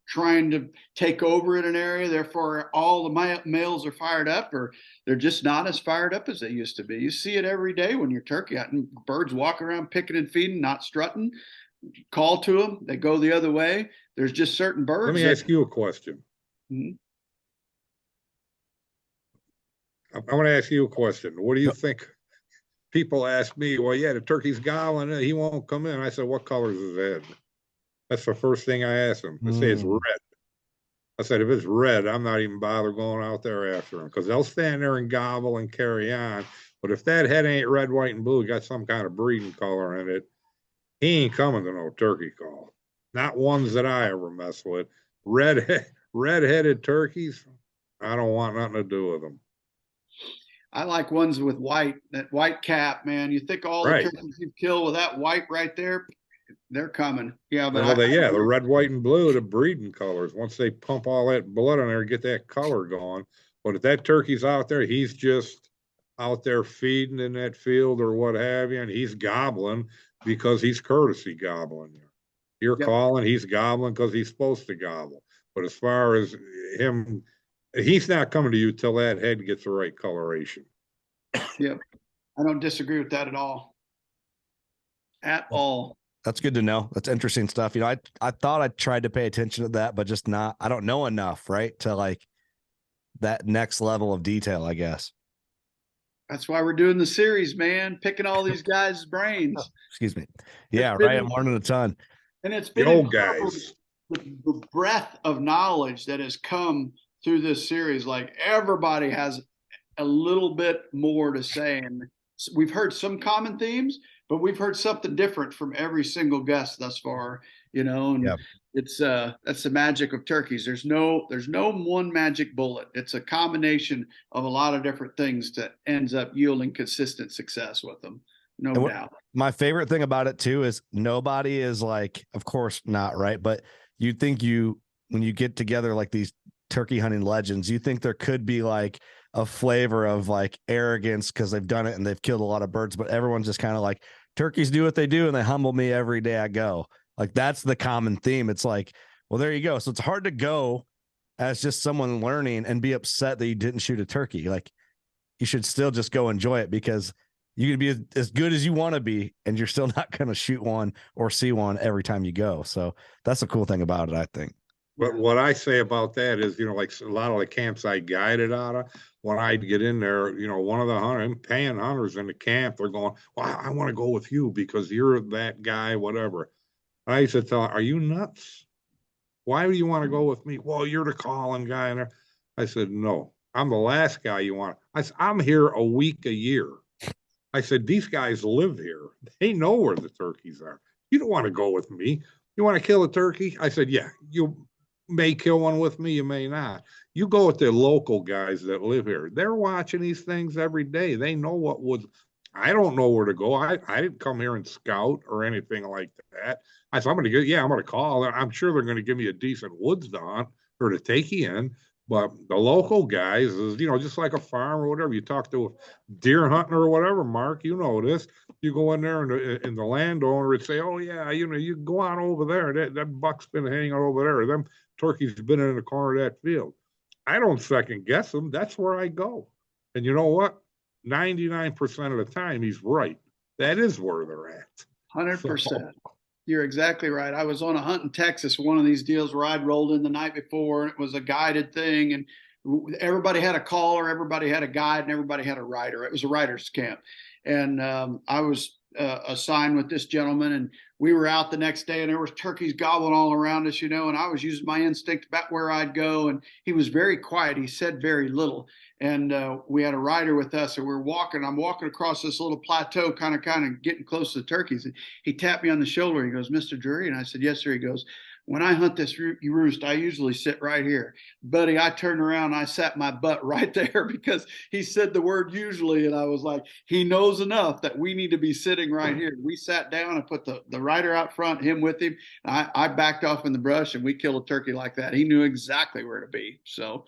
trying to take over in an area? Therefore, all the males are fired up, or they're just not as fired up as they used to be. You see it every day when you're turkey hunting. Birds walk around picking and feeding, not strutting. Call to them, they go the other way. There's just certain birds. Let me ask you a question. Mm-hmm. I want to ask you a question. What do you think? People ask me, well, yeah, the turkey's gobbling, he won't come in. I said, what color is his head? That's the first thing I ask them. I say it's red. I said, if it's red, I'm not even bother going out there after him because they'll stand there and gobble and carry on. But if that head ain't red, white, and blue, got some kind of breeding color in it, he ain't coming to no turkey call. Not ones that I ever mess with. Red-headed turkeys, I don't want nothing to do with them. I like ones with that white cap, man. You think all the turkeys you kill with that white right there, they're coming. Yeah, but the red, white, and blue, the breeding colors. Once they pump all that blood in there, get that color going. But if that turkey's out there, he's just out there feeding in that field or what have you, and he's gobbling because he's courtesy gobbling. You're calling, he's gobbling because he's supposed to gobble. But as far as him, he's not coming to you till that head gets the right coloration. Yeah, I don't disagree with that at all. At all. That's good to know. That's interesting stuff. I thought I tried to pay attention to that, but just not. I don't know enough, right, to like that next level of detail, I guess. That's why we're doing the series, man. Picking all these guys' brains. Excuse me. Yeah, right. I'm learning a ton. And it's been the old guys. The breadth of knowledge that has come through this series. Like everybody has a little bit more to say, and we've heard some common themes, but we've heard something different from every single guest thus far. And it's that's the magic of turkeys. There's no one magic bullet. It's a combination of a lot of different things that ends up yielding consistent success with them. No doubt. My favorite thing about it too is nobody is like, of course not, right? But you think when you get together like these turkey hunting legends, you think there could be like a flavor of like arrogance because they've done it and they've killed a lot of birds, but everyone's just kind of like turkeys do what they do and they humble me every day I go. Like that's the common theme. It's like, well, there you go. So it's hard to go as just someone learning and be upset that you didn't shoot a turkey. Like you should still just go enjoy it because you can be as good as you want to be and you're still not going to shoot one or see one every time you go. So that's the cool thing about it, I think. But what I say about that is, like a lot of the camps I guided out of, when I'd get in there, one of the paying hunters in the camp, they're going, well, I want to go with you because you're that guy, whatever. And I used to tell them, are you nuts? Why do you want to go with me? Well, you're the calling guy. And I said, no, I'm the last guy you want. I said, I'm here a week a year. I said, these guys live here. They know where the turkeys are. You don't want to go with me. You want to kill a turkey? I said, yeah, you may kill one with me, you may not. You go with the local guys that live here. They're watching these things every day. They know what would. I don't know where to go. I didn't come here and scout or anything like that. I said, I'm going to call. I'm sure they're going to give me a decent woods to hunt or to take you in. But the local guys is, just like a farm or whatever. You talk to a deer hunter or whatever, Mark, you know this. You go in there and the landowner would say, oh, yeah, you go on over there. That buck's been hanging out over there. Them turkey's been in the corner of that field. I don't second guess them. That's where I go. And you know what? 99% of the time, he's right. That is where they're at. 100%. You're exactly right. I was on a hunt in Texas, one of these deals where I'd rolled in the night before, and it was a guided thing, and everybody had a caller, everybody had a guide, and everybody had a rider. It was a rider's camp. And I was assigned with this gentleman, and we were out the next day, and there was turkeys gobbling all around us, and I was using my instinct about where I'd go, and he was very quiet. He said very little. And we had a rider with us, and I'm walking across this little plateau, kind of getting close to the turkeys. And he tapped me on the shoulder. He goes, Mr. Drury? And I said, yes, sir. He goes, when I hunt this roost, I usually sit right here. Buddy, I turned around and I sat my butt right there because he said the word usually. And I was like, he knows enough that we need to be sitting right here. We sat down and put the rider out front, him with him. I backed off in the brush, and we killed a turkey like that. He knew exactly where to be. So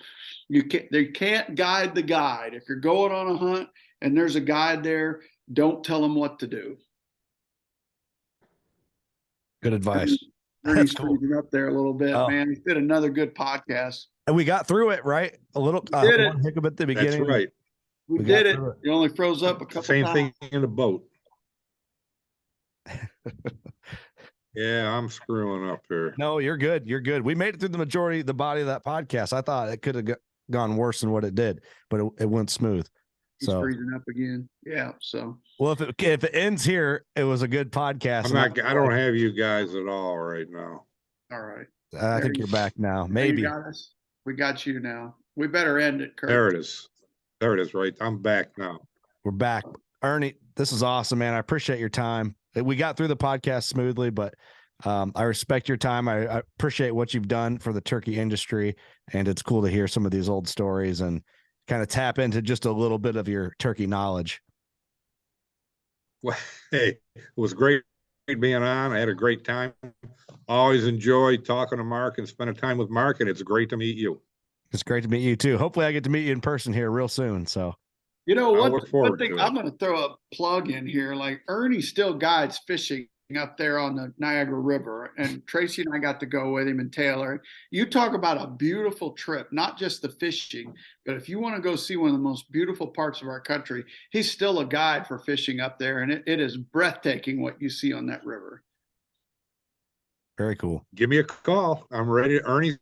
they can't guide the guide. If you're going on a hunt and there's a guide there, don't tell them what to do. Good advice. Ernie's freezing up there a little bit, man. He did another good podcast. And we got through it, right? A little one hiccup at the beginning. That's right. We did it. It only froze up a couple Same times. thing in the boat. Yeah, I'm screwing up here. No, you're good. You're good. We made it through the majority of the body of that podcast. I thought it could have gone worse than what it did, but it went smooth. He's freezing up again. Yeah. So, well, if it ends here, it was a good podcast. I don't have you guys at all right now. All right. I think you're back now. Maybe. You got us. We got you now. We better end it, Curt. There it is. There it is. Right. I'm back now. We're back. Ernie, this is awesome, man. I appreciate your time. We got through the podcast smoothly, but I respect your time. I appreciate what you've done for the turkey industry, and it's cool to hear some of these old stories and kind of tap into just a little bit of your turkey knowledge. Well, hey, it was great being on. I had a great time. Always enjoy talking to Mark and spending time with Mark, and it's great to meet you. It's great to meet you too. Hopefully I get to meet you in person here real soon. So, one thing I'm going to throw a plug in here, like Ernie still guides fishing up there on the Niagara River, and Tracy and I got to go with him, and Taylor. You talk about a beautiful trip, not just the fishing, but if you want to go see one of the most beautiful parts of our country, he's still a guide for fishing up there, and it is breathtaking what you see on that river. Very cool. Give me a call. I'm ready. Ernie's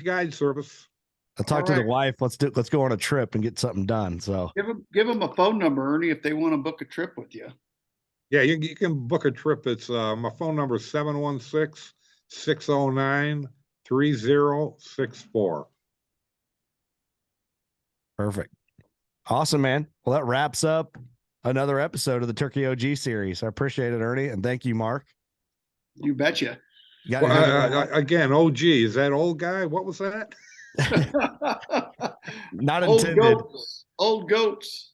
guide service. I'll talk to the wife. Let's go on a trip and get something done. So give them a phone number, Ernie, if they want to book a trip with you. Yeah, you can book a trip. It's my phone number is 716-609-3064. Perfect. Awesome, man. Well, that wraps up another episode of the Turkey OG series. I appreciate it, Ernie, and thank you, Mark. You betcha. Again, OG, is that old guy? What was that? Not intended. Old goats.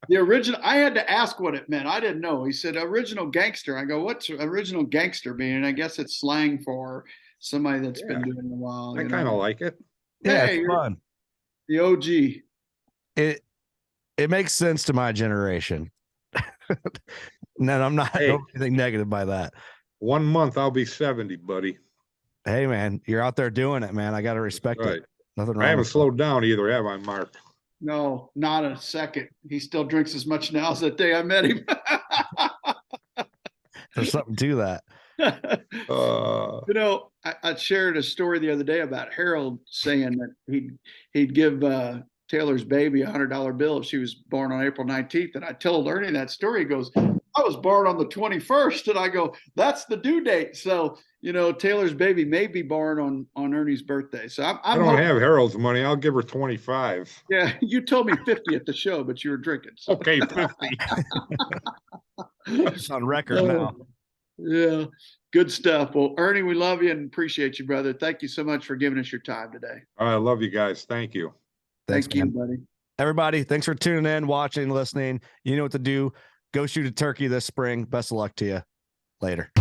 The original, I had to ask what it meant. I didn't know. He said original gangster. I go, what's original gangster mean? And I guess it's slang for somebody that's been doing it a while. I kind of like it. Yeah, it's fun. The OG. It makes sense to my generation. No, I'm not. Hey. Don't think negative by that. 1 month, I'll be 70, buddy. Hey, man, you're out there doing it, man. I got to respect Right. it. Nothing wrong. I haven't with slowed down either, have I, Mark? No, not a second. He still drinks as much now as that day I met him. There's something to that. You know, I shared a story the other day about Harold saying that he'd give Taylor's baby $100 bill if she was born on April 19th. And I told Ernie that story. He goes, I was born on the 21st. And I go, that's the due date. So, you know, Taylor's baby may be born on Ernie's birthday. So I don't have Harold's money. I'll give her 25. Yeah, you told me 50 at the show, but you were drinking. So. Okay, 50. It's on record now. Yeah, good stuff. Well, Ernie, we love you and appreciate you, brother. Thank you so much for giving us your time today. I love you guys. Thank you. Thanks, Thank you, man. buddy. Everybody, thanks for tuning in, watching, listening. You know what to do. Go shoot a turkey this spring. Best of luck to you. Later.